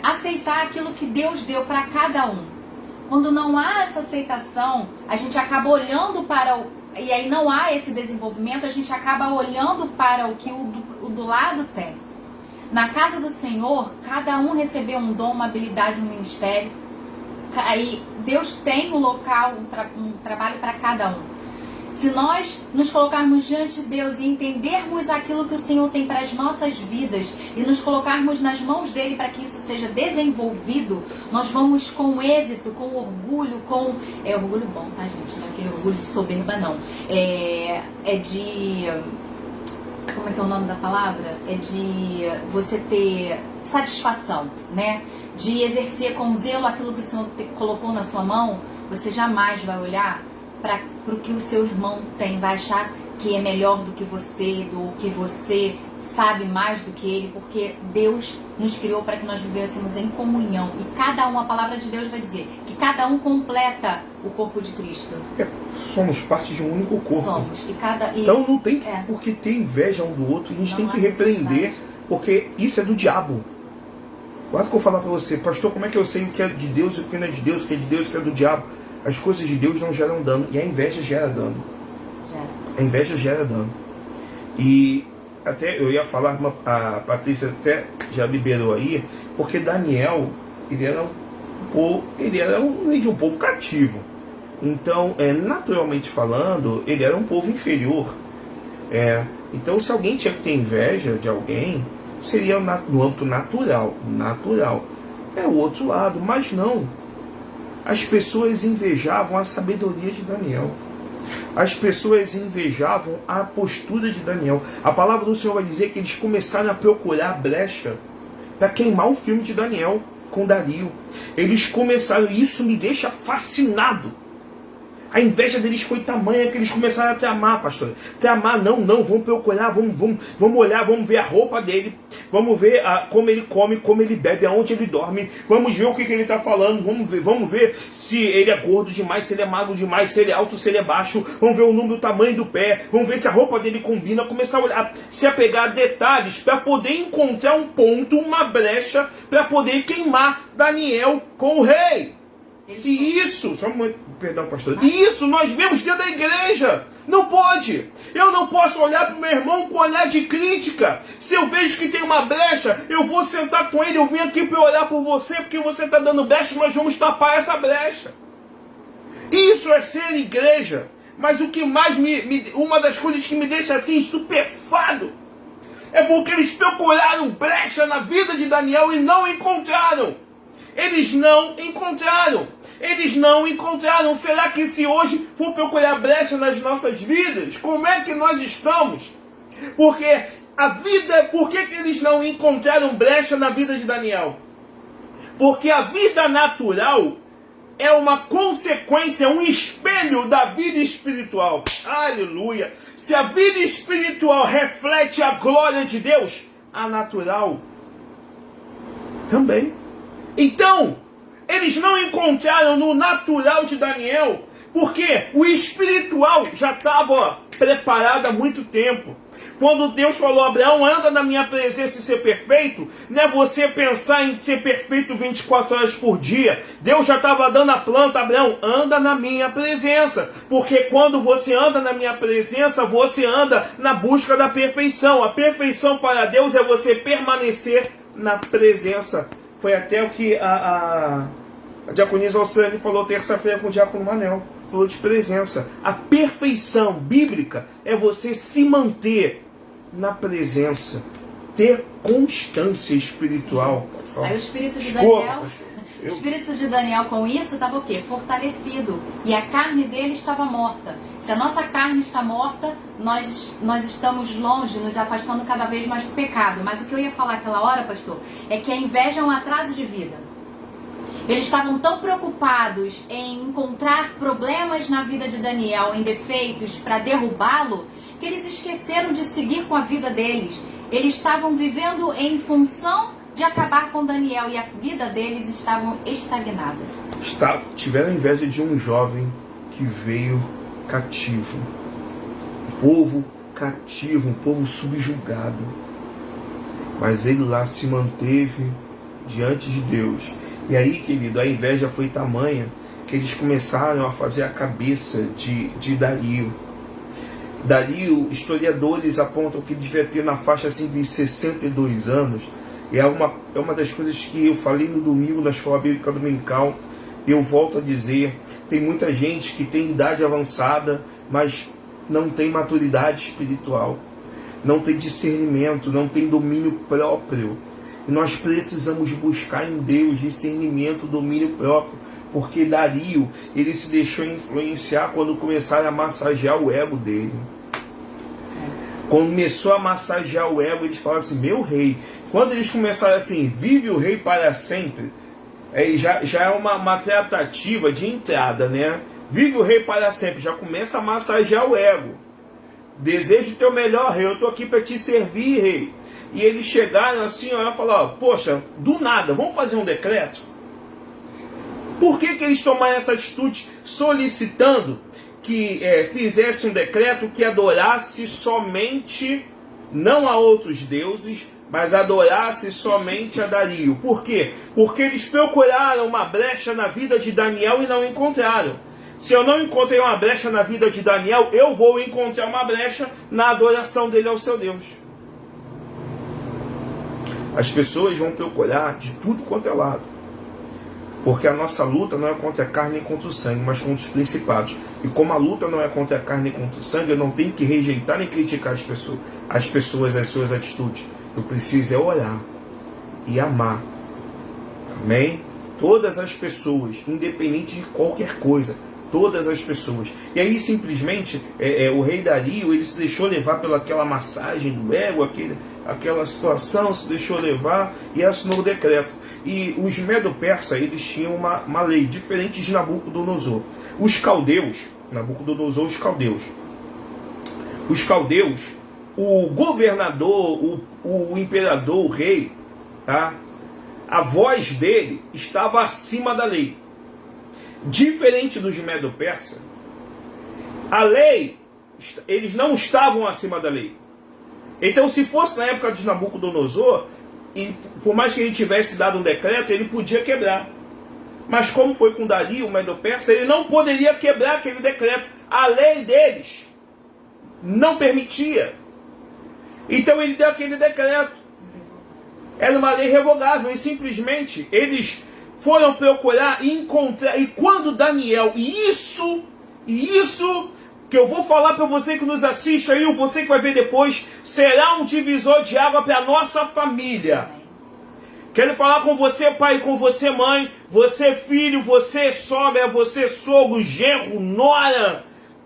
aceitar aquilo que Deus deu para cada um. Quando não há essa aceitação, a gente acaba olhando para e aí não há esse desenvolvimento, a gente acaba olhando para o que o do lado tem. Na casa do Senhor, cada um recebeu um dom, uma habilidade, um ministério. Aí Deus tem um local, um trabalho para cada um. Se nós nos colocarmos diante de Deus e entendermos aquilo que o Senhor tem para as nossas vidas e nos colocarmos nas mãos dele para que isso seja desenvolvido, nós vamos com êxito, com orgulho, orgulho bom, tá, gente? Não é aquele orgulho de soberba, não. Como é que é o nome da palavra? É de você ter satisfação, né? De exercer com zelo aquilo que o Senhor colocou na sua mão. Você jamais vai olhar para o que o seu irmão tem, vai achar que é melhor do que você sabe mais do que ele, porque Deus nos criou para que nós vivêssemos em comunhão. E cada um, a palavra de Deus vai dizer que cada um completa o corpo de Cristo. Somos parte de um único corpo. Somos. Então não tem por que ter inveja um do outro. A gente tem que repreender, porque isso é do diabo. Quase que eu falar para você, pastor, como é que eu sei o que é de Deus e o que não é de Deus, o que é de Deus e o que é do diabo? As coisas de Deus não geram dano, e a inveja gera dano. A inveja gera dano. E até eu ia falar, a Patrícia até já liberou aí, porque Daniel, ele era um rei de um povo cativo. Então, naturalmente falando, ele era um povo inferior. Então, se alguém tinha que ter inveja de alguém, seria no âmbito natural. É o outro lado, mas não. As pessoas invejavam a sabedoria de Daniel. As pessoas invejavam a postura de Daniel. A palavra do Senhor vai dizer que eles começaram a procurar brecha para queimar o filme de Daniel com Dario. Eles começaram, e isso me deixa fascinado. A inveja deles foi tamanha que eles começaram a tramar, pastor. Tramar, não, vamos procurar, vamos olhar, vamos ver a roupa dele, vamos ver como ele come, como ele bebe, aonde ele dorme, vamos ver o que ele está falando, vamos ver se ele é gordo demais, se ele é magro demais, se ele é alto, se ele é baixo, vamos ver o número, o tamanho do pé, vamos ver se a roupa dele combina, começar a olhar, se apegar a detalhes para poder encontrar um ponto, uma brecha, para poder queimar Daniel com o rei. E isso, perdão, pastor, isso nós vemos dentro da igreja. Não pode. Eu não posso olhar para o meu irmão com olhar de crítica. Se eu vejo que tem uma brecha, eu vou sentar com ele, eu vim aqui para orar por você, porque você está dando brecha, nós vamos tapar essa brecha. Isso é ser igreja. Mas o que mais uma das coisas que me deixa assim estupefado É porque eles procuraram brecha na vida de Daniel e não encontraram. Eles não encontraram. Eles não encontraram. Será que se hoje for procurar brecha nas nossas vidas, como é que nós estamos? Porque a vida, por que eles não encontraram brecha na vida de Daniel? Porque a vida natural é uma consequência, um espelho da vida espiritual. Aleluia! Se a vida espiritual reflete a glória de Deus, a natural também. Então, eles não encontraram no natural de Daniel, porque o espiritual já estava preparado há muito tempo. Quando Deus falou, Abraão, anda na minha presença e ser perfeito, não é você pensar em ser perfeito 24 horas por dia. Deus já estava dando a planta, Abraão, anda na minha presença. Porque quando você anda na minha presença, você anda na busca da perfeição. A perfeição para Deus é você permanecer na presença. Foi até o que a diaconisa Alciane falou terça-feira com o diácono Manel. Falou de presença. A perfeição bíblica é você se manter na presença, ter constância espiritual. Aí o espírito de Daniel, o espírito de Daniel com isso estava o quê? Fortalecido. E a carne dele estava morta. Se a nossa carne está morta, nós estamos longe, nos afastando cada vez mais do pecado. Mas o que eu ia falar aquela hora, pastor, é que a inveja é um atraso de vida. Eles estavam tão preocupados em encontrar problemas na vida de Daniel, em defeitos, para derrubá-lo, que eles esqueceram de seguir com a vida deles. Eles estavam vivendo em função de acabar com Daniel e a vida deles estava estagnada. Tiveram inveja de um jovem que veio cativo. Um povo cativo, um povo subjugado. Mas ele lá se manteve diante de Deus. E aí, querido, a inveja foi tamanha que eles começaram a fazer a cabeça de Dario. Dario, historiadores apontam que devia ter na faixa assim de 62 anos. E é uma das coisas que eu falei no domingo na Escola Bíblica Dominical. Eu volto a dizer, tem muita gente que tem idade avançada, mas não tem maturidade espiritual. Não tem discernimento, não tem domínio próprio. E nós precisamos buscar em Deus discernimento, domínio próprio. Porque Dario, ele se deixou influenciar quando começaram a massagear o ego dele. Quando começou a massagear o ego, eles falaram assim, meu rei. Quando eles começaram assim, vive o rei para sempre, aí já é uma tratativa de entrada, né? Vive o rei para sempre, já começa a massagear o ego. Desejo o teu melhor, rei, eu estou aqui para te servir, rei. E eles chegaram assim, e falaram, poxa, do nada, vamos fazer um decreto? Por que eles tomaram essa atitude solicitando que fizesse um decreto que adorasse somente, não a outros deuses, mas adorasse somente a Dario? Por quê? Porque eles procuraram uma brecha na vida de Daniel e não encontraram. Se eu não encontrei uma brecha na vida de Daniel, eu vou encontrar uma brecha na adoração dele ao seu Deus. As pessoas vão procurar de tudo quanto é lado. Porque a nossa luta não é contra a carne nem contra o sangue, mas contra os principados. E como a luta não é contra a carne nem contra o sangue, eu não tenho que rejeitar nem criticar as pessoas, as suas atitudes. Eu preciso é orar e amar. Amém? Todas as pessoas, independente de qualquer coisa. Todas as pessoas. E aí simplesmente o rei Dario, ele se deixou levar pelaquela massagem do ego, aquela situação, se deixou levar e assinou o decreto. E os Medo-Persas, eles tinham uma lei diferente de Nabucodonosor. Os caldeus, Nabucodonosor, os caldeus, o governador, o imperador, o rei, tá? A voz dele estava acima da lei. Diferente dos Medo-Persas, a lei, eles não estavam acima da lei. Então, se fosse na época de Nabucodonosor, e por mais que ele tivesse dado um decreto, ele podia quebrar. Mas como foi com Dario, o Medo-Persa, ele não poderia quebrar aquele decreto. A lei deles não permitia. Então ele deu aquele decreto. Era uma lei revogável e simplesmente eles foram procurar e encontrar. E quando Daniel, e isso que eu vou falar para você que nos assiste aí, ou você que vai ver depois, será um divisor de água para a nossa família. Quero falar com você, pai, com você, mãe, você, filho, você, sogra, você, sogro, genro, nora,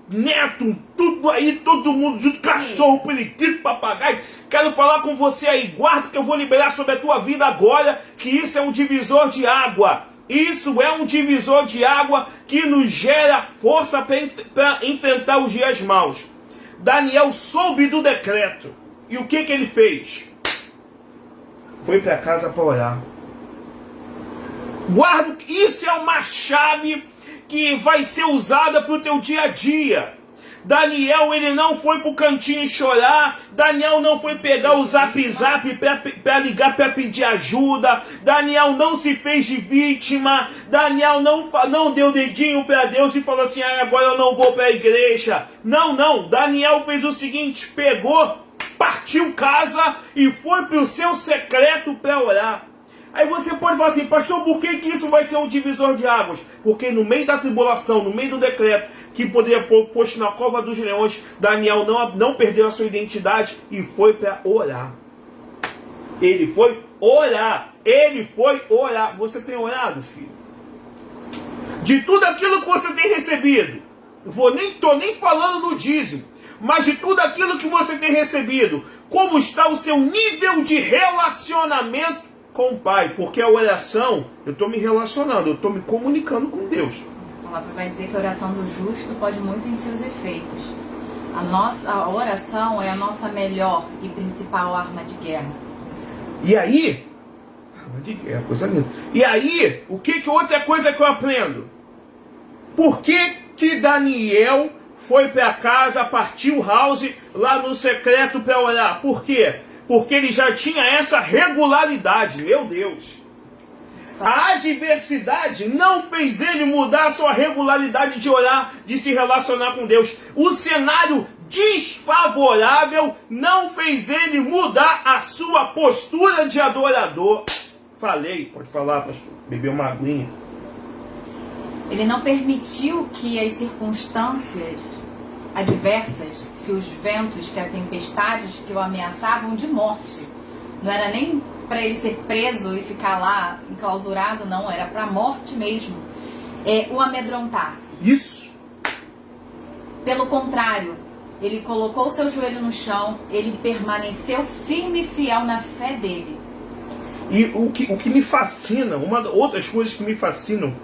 neto, tudo aí, todo mundo junto, cachorro, periquito, papagaio. Quero falar com você aí, guarda que eu vou liberar sobre a tua vida agora, que isso é um divisor de água. Isso é um divisor de água que nos gera força para enfrentar os dias maus. Daniel soube do decreto. E o que ele fez? Foi para casa para orar. Guarda, isso é uma chave que vai ser usada para o teu dia a dia. Daniel, ele não foi pro cantinho chorar. Daniel não foi pegar o zap para ligar para pedir ajuda. Daniel não se fez de vítima. Daniel não deu dedinho para Deus e falou assim, agora eu não vou para a igreja. Não. Daniel fez o seguinte, pegou, partiu casa e foi pro seu secreto para orar. Aí você pode falar assim, pastor, por que isso vai ser um divisor de águas? Porque no meio da tribulação, no meio do decreto, que poderia pôr posto na cova dos leões, Daniel não perdeu a sua identidade e foi para orar. Ele foi orar. Você tem orado, filho? De tudo aquilo que você tem recebido, tô nem falando no dízimo, mas de tudo aquilo que você tem recebido, como está o seu nível de relacionamento com o Pai? Porque a oração, eu estou me relacionando, eu estou me comunicando com Deus. A palavra vai dizer que a oração do justo pode muito em seus efeitos. A oração é a nossa melhor e principal arma de guerra. E aí, arma de guerra, coisa linda. E aí, outra coisa que eu aprendo? Por que Daniel foi para casa, partiu house lá no secreto para orar? Por quê? Porque ele já tinha essa regularidade, meu Deus. A adversidade não fez ele mudar a sua regularidade de orar, de se relacionar com Deus. O cenário desfavorável não fez ele mudar a sua postura de adorador. Falei, pode falar, pastor. Bebeu uma aguinha. Ele não permitiu que as circunstâncias adversas, que os ventos, que as tempestades que o ameaçavam de morte, não era nem para ele ser preso e ficar lá enclausurado, não, era para a morte mesmo, o amedrontasse. Isso. Pelo contrário, ele colocou seu joelho no chão, ele permaneceu firme e fiel na fé dele. E o que me fascina, outras coisas que me fascinam,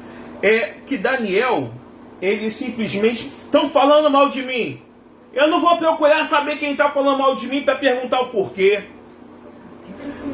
é que Daniel, ele simplesmente, estão falando mal de mim. Eu não vou procurar saber quem está falando mal de mim para perguntar o porquê.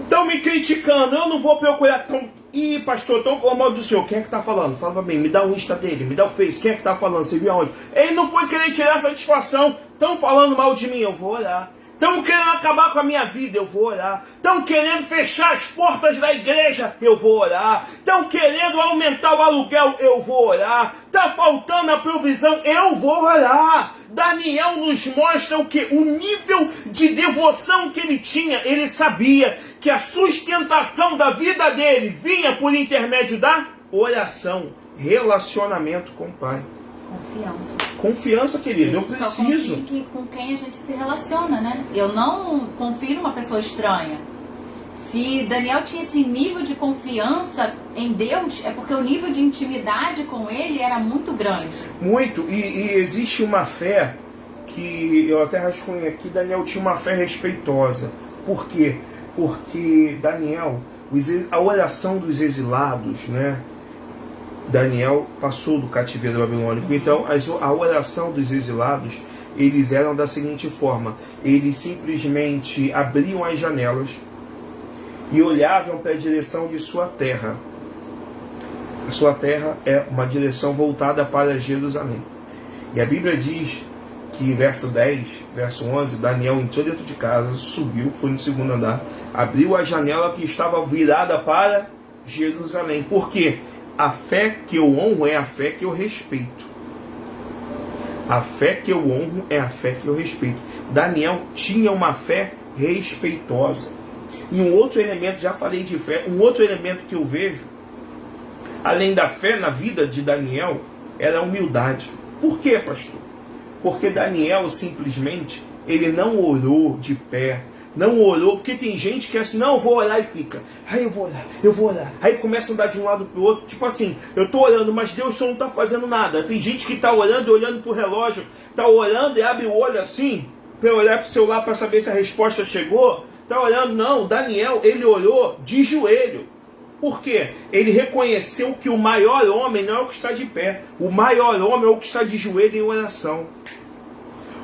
Estão me criticando, eu não vou procurar. Ih, pastor, estão falando mal do senhor. Quem é que está falando? Fala para mim, me dá o Insta dele, me dá o Face. Quem é que está falando? Você viu aonde? Ele não foi querer tirar satisfação. Estão falando mal de mim, eu vou orar. Estão querendo acabar com a minha vida, eu vou orar. Estão querendo fechar as portas da igreja, eu vou orar. Estão querendo aumentar o aluguel, eu vou orar. Está faltando a provisão, eu vou orar. Daniel nos mostra o que? O nível de devoção que ele tinha. Ele sabia que a sustentação da vida dele vinha por intermédio da oração, relacionamento com o Pai. Confiança, querido, eu preciso. Só confio com quem a gente se relaciona, né? Eu não confio numa pessoa estranha. Se Daniel tinha esse nível de confiança em Deus, é porque o nível de intimidade com Ele era muito grande. Muito, e existe uma fé que eu até rascunhei aqui, Daniel tinha uma fé respeitosa. Por quê? Porque Daniel, a oração dos exilados, né? Daniel passou do cativeiro babilônico. Então, a oração dos exilados, eles eram da seguinte forma: eles simplesmente abriam as janelas e olhavam para a direção de sua terra. A sua terra é uma direção voltada para Jerusalém. E a Bíblia diz que, verso 10, verso 11, Daniel entrou dentro de casa, subiu, foi no segundo andar, abriu a janela que estava virada para Jerusalém. Por quê? A fé que eu honro é a fé que eu respeito. A fé que eu honro é a fé que eu respeito. Daniel tinha uma fé respeitosa. E um outro elemento, já falei de fé, um outro elemento que eu vejo, além da fé na vida de Daniel, era a humildade. Por quê, pastor? Porque Daniel simplesmente, ele não orou de pé, não orou, porque tem gente que é assim, não, eu vou orar e fica, aí eu vou orar, aí começa a andar de um lado para o outro, tipo assim, eu estou orando, mas Deus só não está fazendo nada. Tem gente que está orando e olhando para o relógio, está orando e abre o olho assim, para olhar para o celular para saber se a resposta chegou, está orando. Não, Daniel, ele orou de joelho. Por quê? Ele reconheceu que o maior homem não é o que está de pé, o maior homem é o que está de joelho em oração.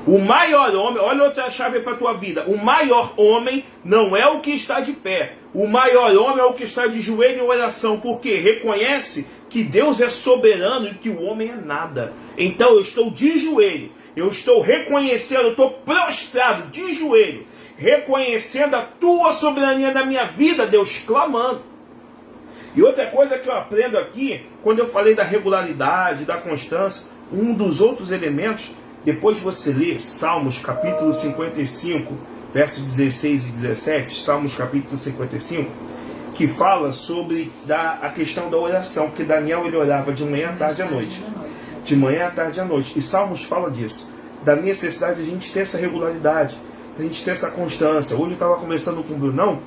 O maior homem, olha outra chave para a tua vida, o maior homem não é o que está de pé, o maior homem é o que está de joelho em oração, porque reconhece que Deus é soberano e que o homem é nada. Então eu estou de joelho, eu estou reconhecendo, eu estou prostrado de joelho, reconhecendo a tua soberania na minha vida, Deus, clamando. E outra coisa que eu aprendo aqui, quando eu falei da regularidade, da constância, um dos outros elementos, depois você lê Salmos capítulo 55, versos 16 e 17, Salmos capítulo 55, que fala sobre a questão da oração, porque Daniel ele orava de manhã, à tarde e à noite. De manhã, à tarde e à noite. E Salmos fala disso, da necessidade de a gente ter essa regularidade, de a gente ter essa constância. Hoje eu estava conversando com o Brunão,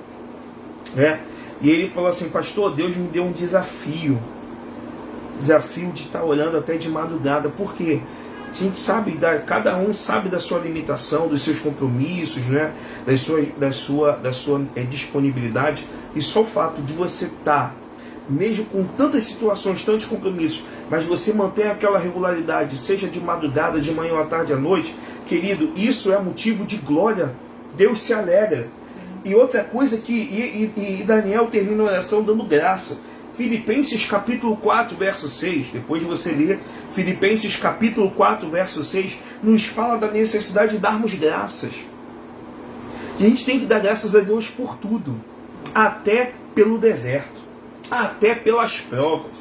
né? E ele falou assim, pastor, Deus me deu um desafio de estar orando até de madrugada. Por quê? A gente sabe, cada um sabe da sua limitação, dos seus compromissos, né? da sua disponibilidade. E só o fato de você estar, mesmo com tantas situações, tantos compromissos, mas você mantém aquela regularidade, seja de madrugada, de manhã, à tarde, à noite, querido, isso é motivo de glória. Deus se alegra. E outra coisa que Daniel termina a oração dando graça. Filipenses capítulo 4, verso 6, depois de você ler, Filipenses capítulo 4, verso 6, nos fala da necessidade de darmos graças. E a gente tem que dar graças a Deus por tudo, até pelo deserto, até pelas provas.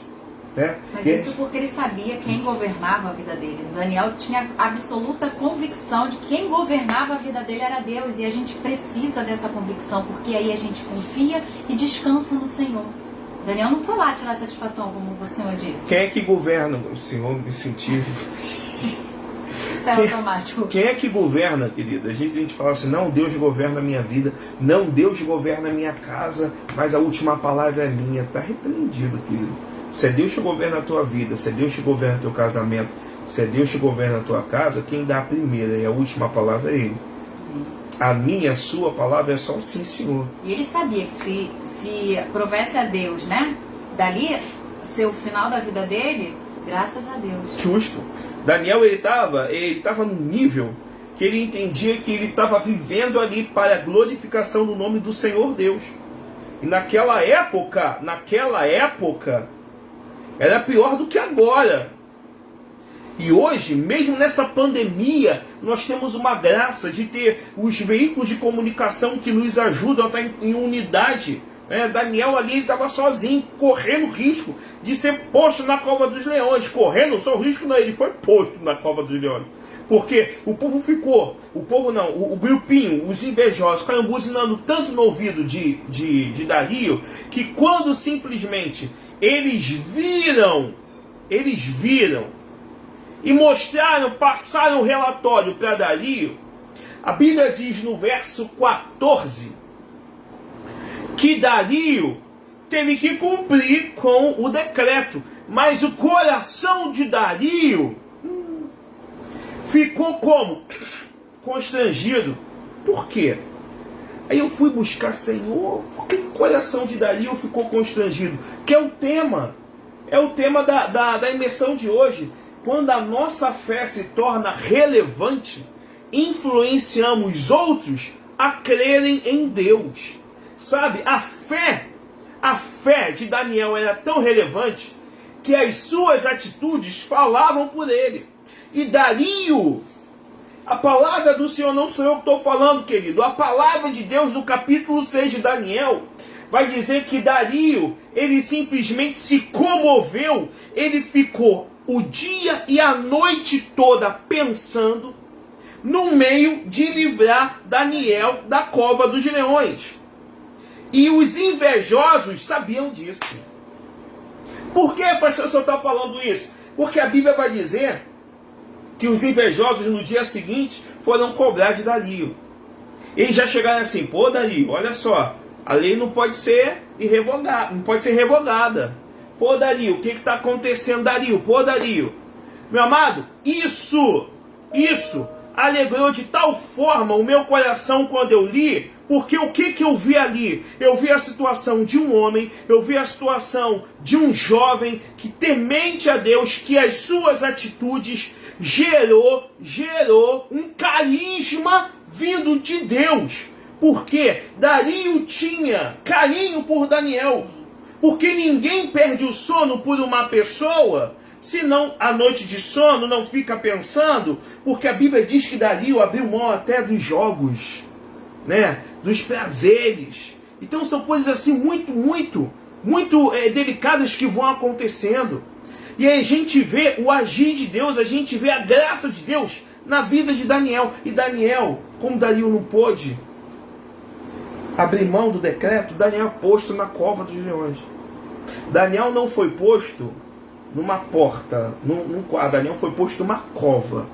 Né? Mas isso porque ele sabia quem governava a vida dele. Daniel tinha absoluta convicção de que quem governava a vida dele era Deus. E a gente precisa dessa convicção, porque aí a gente confia e descansa no Senhor. Daniel não foi lá tirar satisfação, como o Senhor disse. Quem é que governa? O Senhor me sentiu. Isso é automático. Quem é que governa, querido? A gente fala assim, não, Deus governa a minha vida, não, Deus governa a minha casa, mas a última palavra é minha. Está repreendido, querido. Se é Deus que governa a tua vida, se é Deus que governa o teu casamento, se é Deus que governa a tua casa, quem dá a primeira e a última palavra é Ele. A minha, a sua palavra é só sim, Senhor. E ele sabia que se provesse a Deus, né? Dali ser o final da vida dele, graças a Deus. Justo. Daniel, ele estava num nível que ele entendia que ele estava vivendo ali para a glorificação do nome do Senhor Deus. E naquela época, era pior do que agora. E hoje, mesmo nessa pandemia, nós temos uma graça de ter os veículos de comunicação que nos ajudam a estar em unidade. Daniel ali estava sozinho, correndo risco de ser posto na cova dos leões. Correndo, só o risco não, ele foi posto na cova dos leões. Porque o grupinho, os invejosos, ficaram buzinando tanto no ouvido de Dario, que quando simplesmente eles viram e passaram o relatório para Dario, a Bíblia diz no verso 14 que Dario teve que cumprir com o decreto, mas o coração de Dario ficou como? Constrangido. Por quê? Aí eu fui buscar, Senhor, por que o coração de Dario ficou constrangido? Que é o tema da imersão de hoje. Quando a nossa fé se torna relevante, influenciamos outros a crerem em Deus. Sabe, a fé de Daniel era tão relevante que as suas atitudes falavam por ele. E Dario, a palavra do Senhor, não sou eu que estou falando, querido, a palavra de Deus no capítulo 6 de Daniel vai dizer que Dario, ele simplesmente se comoveu, ele ficou o dia e a noite toda pensando no meio de livrar Daniel da cova dos leões. E os invejosos sabiam disso. Por que, pastor, o senhor está falando isso? Porque a Bíblia vai dizer que os invejosos no dia seguinte foram cobrar de Dario. Eles já chegaram assim: pô, Dario, olha só, a lei não pode ser revogada, não pode ser revogada. Pô, Dario, o que está acontecendo, Dario? Pô, Dario, meu amado, isso alegrou de tal forma o meu coração quando eu li, porque o que eu vi ali? Eu vi a situação de um homem, eu vi a situação de um jovem que, temente a Deus, que as suas atitudes gerou um carisma vindo de Deus. Porque Dario tinha carinho por Daniel. Porque ninguém perde o sono por uma pessoa, senão a noite de sono não fica pensando, porque a Bíblia diz que Dario abriu mão até dos jogos, né? Dos prazeres. Então são coisas assim muito delicadas que vão acontecendo. E aí a gente vê o agir de Deus, a gente vê a graça de Deus na vida de Daniel. E Daniel, como Dario não pôde abrir mão do decreto, Daniel é posto na cova dos leões. Daniel não foi posto numa porta, Daniel foi posto numa cova.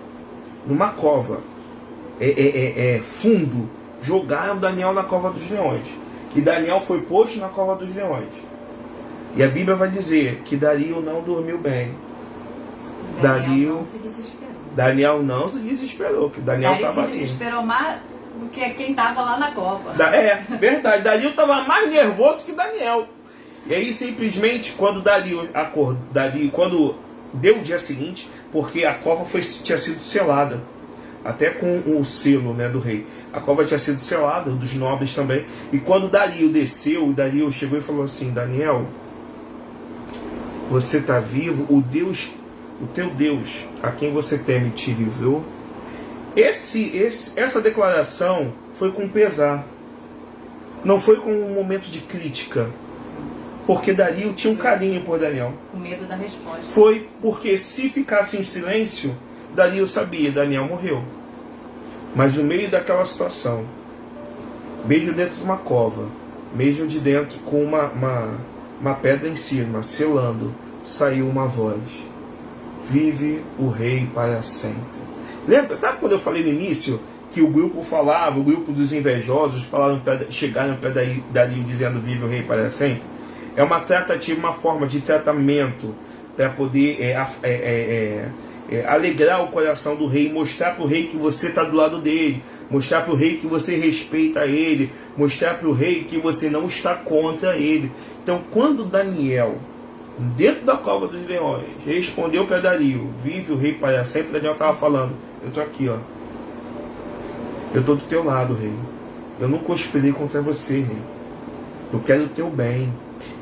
Fundo. Jogaram Daniel na cova dos leões. E Daniel foi posto na cova dos leões. E a Bíblia vai dizer que Dario não dormiu bem. Daniel não se desesperou, que Daniel estava ali. Se desesperou mais do que quem estava lá na cova. Verdade. Dario estava mais nervoso que Daniel. E aí simplesmente quando quando deu o dia seguinte, porque a cova tinha sido selada, até com o selo, né, do rei. A cova tinha sido selada, dos nobres também. E quando Dario desceu, Dario chegou e falou assim: Daniel, você está vivo, o teu Deus, a quem você teme, te livrou. Essa declaração foi com pesar, não foi com um momento de crítica, porque Dario tinha um carinho por Daniel. Com medo da resposta. Foi porque se ficasse em silêncio, Dario sabia, Daniel morreu. Mas no meio daquela situação, mesmo dentro de uma cova, mesmo de dentro com uma pedra em cima, selando, saiu uma voz: vive o rei para sempre. Lembra? Sabe quando eu falei no início que o grupo falava, o grupo dos invejosos chegaram para Dario dizendo: vive o rei para sempre? É uma tratativa, uma forma de tratamento para poder alegrar o coração do rei, mostrar para o rei que você está do lado dele, mostrar para o rei que você respeita ele, mostrar para o rei que você não está contra ele. Então, quando Daniel, dentro da cova dos leões, respondeu para Dario: vive o rei para sempre, Daniel estava falando: eu estou aqui, ó. Eu estou do teu lado, rei. Eu não conspirei contra você, rei. Eu quero o teu bem.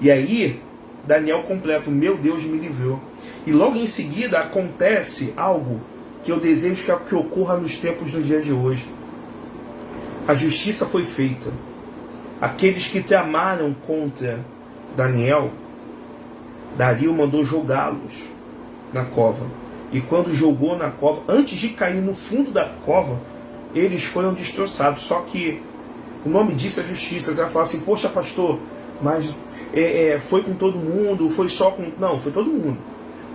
E aí, Daniel completa: meu Deus me livrou. E logo em seguida acontece algo que eu desejo que ocorra nos tempos dos dias de hoje. A justiça foi feita. Aqueles que tramaram contra Daniel, Dario mandou jogá-los na cova. E quando jogou na cova, antes de cair no fundo da cova, eles foram destroçados. Só que o nome disso é justiça. Você vai falar assim: poxa, pastor, mas foi com todo mundo? Foi só com... Não, foi todo mundo.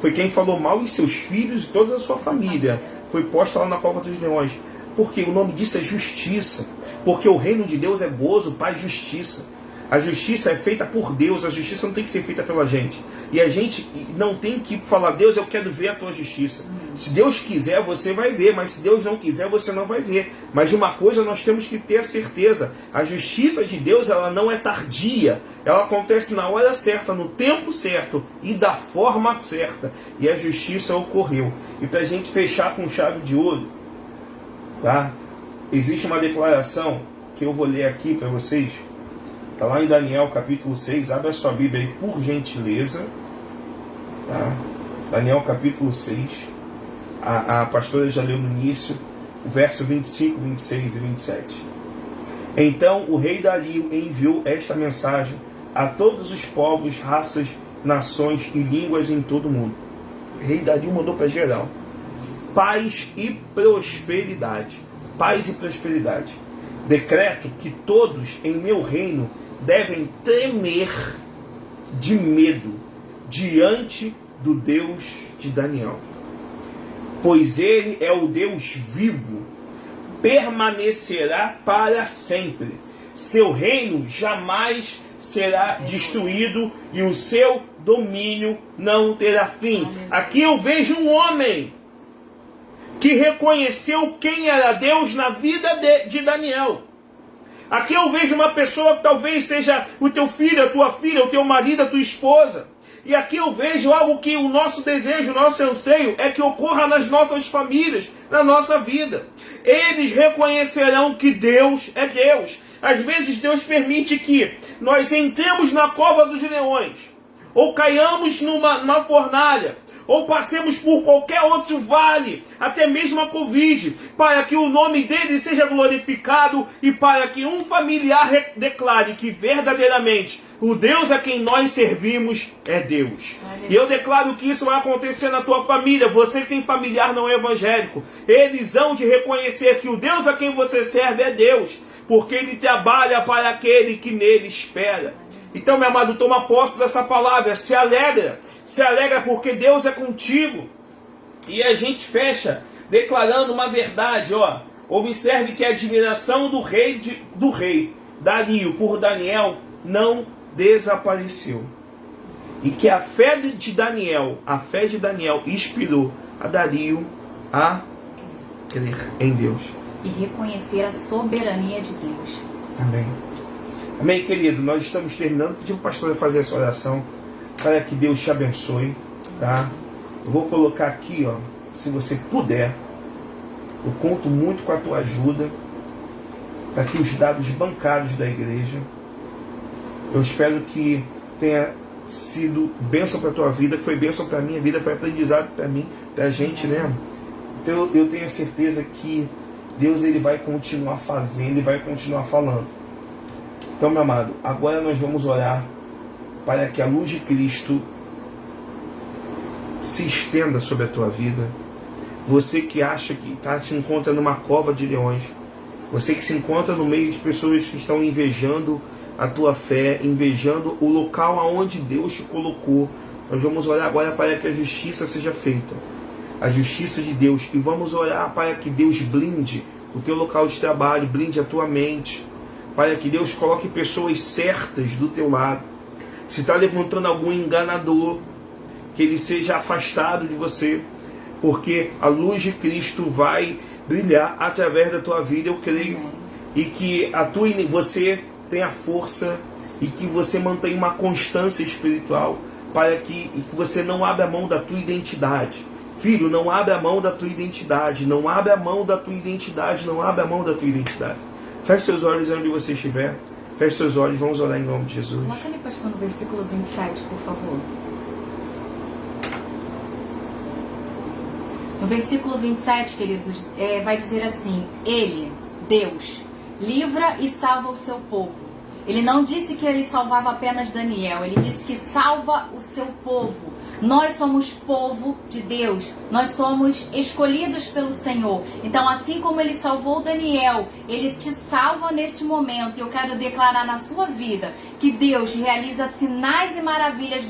Foi quem falou mal em seus filhos e toda a sua família. Foi posta lá na cova dos leões. Porque o nome disso é justiça. Porque o reino de Deus é gozo, paz e justiça. A justiça é feita por Deus, a justiça não tem que ser feita pela gente. E a gente não tem que falar: Deus, eu quero ver a tua justiça. Se Deus quiser, você vai ver, mas se Deus não quiser, você não vai ver. Mas de uma coisa nós temos que ter a certeza: a justiça de Deus, ela não é tardia, ela acontece na hora certa, no tempo certo e da forma certa. E a justiça ocorreu. E para a gente fechar com chave de ouro, tá? Existe uma declaração que eu vou ler aqui para vocês. Está lá em Daniel capítulo 6, abre a sua Bíblia aí por gentileza. Tá? Daniel capítulo 6, a pastora já leu no início, o verso 25, 26 e 27. Então o rei Dario enviou esta mensagem a todos os povos, raças, nações e línguas em todo o mundo. O rei Dario mandou para geral: paz e prosperidade. Paz e prosperidade. Decreto que todos em meu reino devem tremer de medo diante do Deus de Daniel. pois Ele é o Deus vivo, permanecerá para sempre. Seu reino jamais será destruído e o seu domínio não terá fim. Aqui eu vejo um homem que reconheceu quem era Deus na vida de Daniel. Aqui eu vejo uma pessoa que talvez seja o teu filho, a tua filha, o teu marido, a tua esposa. E aqui eu vejo algo que o nosso desejo, o nosso anseio é que ocorra nas nossas famílias, na nossa vida. Eles reconhecerão que Deus é Deus. Às vezes Deus permite que nós entremos na cova dos leões, ou caiamos numa fornalha, ou passemos por qualquer outro vale, até mesmo a Covid, para que o nome dele seja glorificado e para que um familiar declare que verdadeiramente o Deus a quem nós servimos é Deus. E eu declaro que isso vai acontecer na tua família. Você que tem familiar não evangélico, eles hão de reconhecer que o Deus a quem você serve é Deus, porque Ele trabalha para aquele que nele espera. Então, meu amado, toma posse dessa palavra, se alegra porque Deus é contigo. E a gente fecha declarando uma verdade, ó. Observe que a admiração do rei Dario por Daniel não desapareceu. E que a fé de Daniel inspirou a Dario a crer em Deus. E reconhecer a soberania de Deus. Amém. Amém, querido? Nós estamos terminando. Pedi para o pastor fazer essa oração para que Deus te abençoe, tá? Eu vou colocar aqui, ó, se você puder, eu conto muito com a tua ajuda, tá aqui os dados bancários da igreja. Eu espero que tenha sido bênção para a tua vida, que foi bênção para a minha vida, foi aprendizado para mim, para a gente, né? Então eu tenho a certeza que Deus ele vai continuar fazendo, ele vai continuar falando. Então, meu amado, agora nós vamos orar para que a luz de Cristo se estenda sobre a tua vida. Você que acha que se encontra numa cova de leões, você que se encontra no meio de pessoas que estão invejando a tua fé, invejando o local aonde Deus te colocou, nós vamos orar agora para que a justiça seja feita, a justiça de Deus, e vamos orar para que Deus blinde o teu local de trabalho, blinde a tua mente, para que Deus coloque pessoas certas do teu lado. Se está levantando algum enganador, que ele seja afastado de você, porque a luz de Cristo vai brilhar através da tua vida, eu creio, e que você tenha força e que você mantenha uma constância espiritual, para que você não abra mão da tua identidade. Filho, não abra mão da tua identidade, não abra mão da tua identidade, não abra mão da tua identidade. Feche seus olhos onde você estiver. Feche seus olhos, vamos orar em nome de Jesus. Coloca ali, pastor, no versículo 27, por favor. No versículo 27, queridos, vai dizer assim: Ele, Deus, livra e salva o seu povo. Ele não disse que ele salvava apenas Daniel, ele disse que salva o seu povo. Nós somos povo de Deus, nós somos escolhidos pelo Senhor. Então, assim como Ele salvou Daniel, Ele te salva neste momento. E eu quero declarar na sua vida que Deus realiza sinais e maravilhas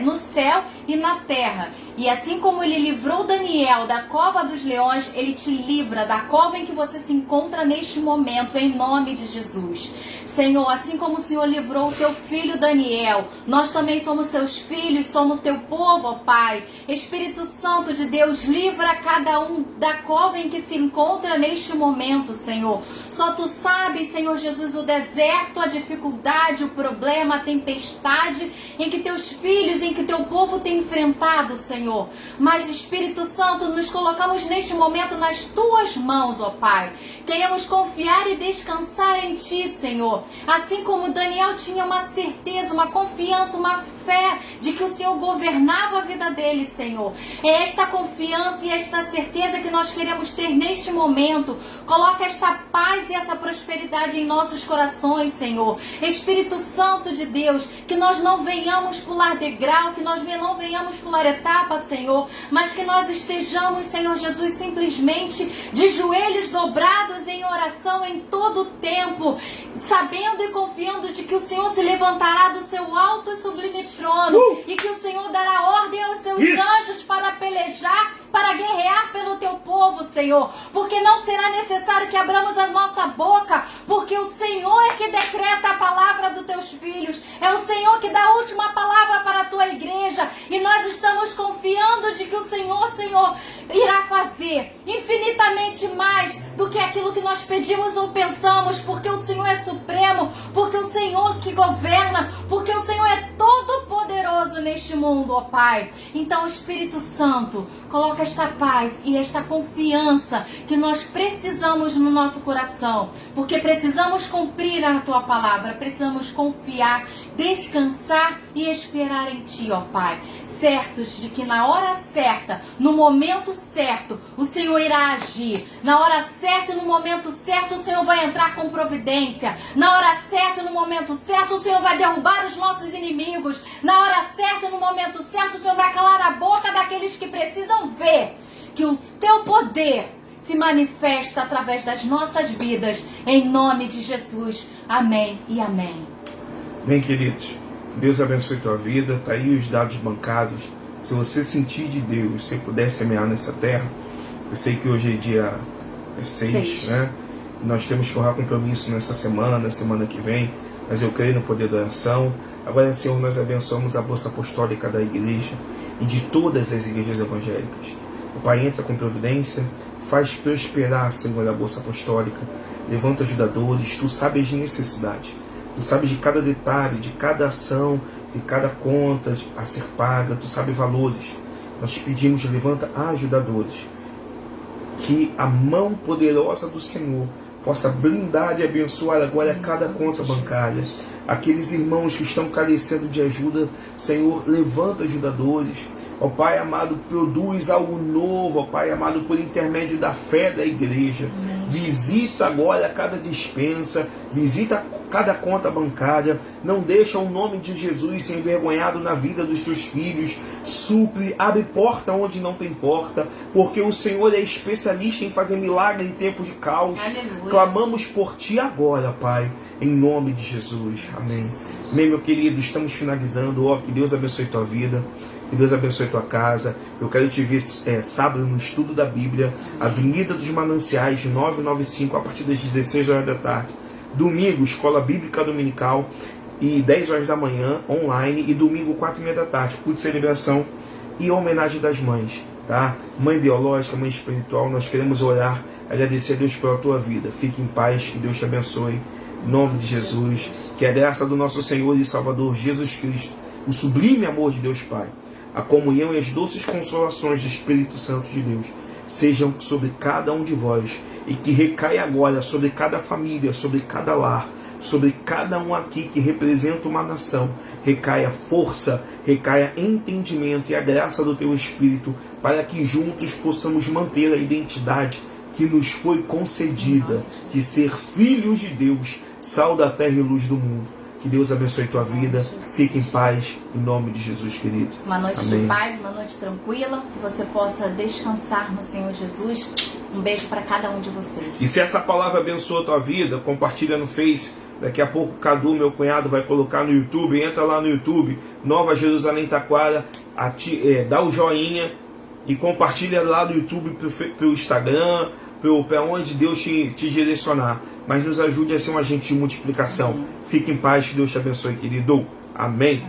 no céu e na terra. E assim como Ele livrou Daniel da cova dos leões, Ele te livra da cova em que você se encontra neste momento, em nome de Jesus. Senhor, assim como o Senhor livrou o teu filho Daniel, nós também somos seus filhos, somos teu povo, ó Pai. Espírito Santo de Deus, livra cada um da cova em que se encontra neste momento, Senhor. Só Tu sabes, Senhor Jesus, o deserto, a dificuldade, o problema, a tempestade em que teus filhos, em que teu povo tem enfrentado, Senhor. Mas, Espírito Santo, nos colocamos neste momento nas Tuas mãos, ó Pai. Queremos confiar e descansar em Ti, Senhor. Assim como Daniel tinha uma certeza, uma confiança, uma fé de que o Senhor governava a vida dele, Senhor. É esta confiança e esta certeza que nós queremos ter neste momento. Coloca esta paz e essa prosperidade em nossos corações, Senhor. Espírito Santo de Deus, que nós não venhamos pular degrau, que nós não venhamos pular etapa, Senhor, mas que nós estejamos, Senhor Jesus, simplesmente de joelhos dobrados em oração em todo o tempo, sabendo e confiando de que o Senhor se levantará do seu alto e sublime trono, e que o Senhor dará ordem aos seus anjos para pelejar, para guerrear pelo teu povo, Senhor, porque não será necessário que abramos a nossa boca, porque o Senhor é que decreta a palavra dos teus filhos, é o Senhor que dá a última palavra para a tua igreja, e nós estamos confiando de que o Senhor, irá fazer infinitamente mais do que aquilo que nós pedimos ou pensamos, porque o Senhor é supremo, porque o Senhor que governa, porque o Senhor é todo poderoso neste mundo, ó Pai. Então, Espírito Santo, coloca esta paz e esta confiança que nós precisamos no nosso coração, porque precisamos cumprir a tua palavra, precisamos confiar, descansar e esperar em ti, ó Pai, certos de que na hora certa, no momento certo, o Senhor irá agir. Na hora certa e no momento certo, o Senhor vai entrar com providência. Na hora certa e no momento certo, o Senhor vai derrubar os nossos inimigos. Na hora certa e no momento certo, o Senhor vai calar a boca daqueles que precisam ver que o teu poder se manifesta através das nossas vidas, em nome de Jesus. Amém e amém. Bem, queridos, Deus abençoe tua vida. Tá aí os dados bancários. Se você sentir de Deus, se puder semear nessa terra, eu sei que hoje é dia 6, né? Nós temos que honrar compromisso nessa semana, na semana que vem, mas eu creio no poder da oração. Agora, Senhor, nós abençoamos a bolsa apostólica da igreja e de todas as igrejas evangélicas. O Pai entra com providência, faz prosperar, Senhor, a bolsa apostólica, levanta ajudadores, tu sabes as necessidades, tu sabes de cada detalhe, de cada ação, de cada conta a ser paga, tu sabes valores. Nós te pedimos, levanta ajudadores, que a mão poderosa do Senhor possa blindar e abençoar agora cada conta bancária. Aqueles irmãos que estão carecendo de ajuda, Senhor, levanta ajudadores. Ó Pai amado, produz algo novo, ó Pai amado, por intermédio da fé da igreja. Visita agora cada despensa, visita cada conta bancária, não deixa o nome de Jesus ser envergonhado na vida dos teus filhos, supre, abre porta onde não tem porta, porque o Senhor é especialista em fazer milagre em tempos de caos. Aleluia. Clamamos por Ti agora, Pai, em nome de Jesus. Amém. Amém, meu querido, estamos finalizando. Ó, que Deus abençoe tua vida. Que Deus abençoe tua casa. Eu quero te ver sábado no estudo da Bíblia, Avenida dos Mananciais, 995, a partir das 16 horas da tarde. Domingo, Escola Bíblica Dominical, e 10 horas da manhã, online. E domingo, 4h30 da tarde, culto de celebração e homenagem das mães. Tá? Mãe biológica, mãe espiritual, nós queremos orar, agradecer a Deus pela tua vida. Fique em paz, que Deus te abençoe. Em nome de Jesus. Que a graça do nosso Senhor e Salvador Jesus Cristo, o sublime amor de Deus Pai, a comunhão e as doces consolações do Espírito Santo de Deus sejam sobre cada um de vós, e que recaia agora sobre cada família, sobre cada lar, sobre cada um aqui que representa uma nação. Recaia força, recaia entendimento e a graça do teu Espírito, para que juntos possamos manter a identidade que nos foi concedida, de ser filhos de Deus, sal da terra e luz do mundo. Que Deus abençoe tua vida. Fique em paz, em nome de Jesus, querido. Uma noite Amém. de paz, uma noite tranquila, que você possa descansar no Senhor Jesus. Um beijo para cada um de vocês. E se essa palavra abençoa a tua vida, compartilha no Face. Daqui a pouco o Cadu, meu cunhado, vai colocar no YouTube. Entra lá no YouTube, Nova Jerusalém Taquara, dá o joinha e compartilha lá no YouTube, pelo Instagram, para onde Deus te direcionar. Mas nos ajude a ser um agente de multiplicação. Fique em paz, que Deus te abençoe, querido. Amém.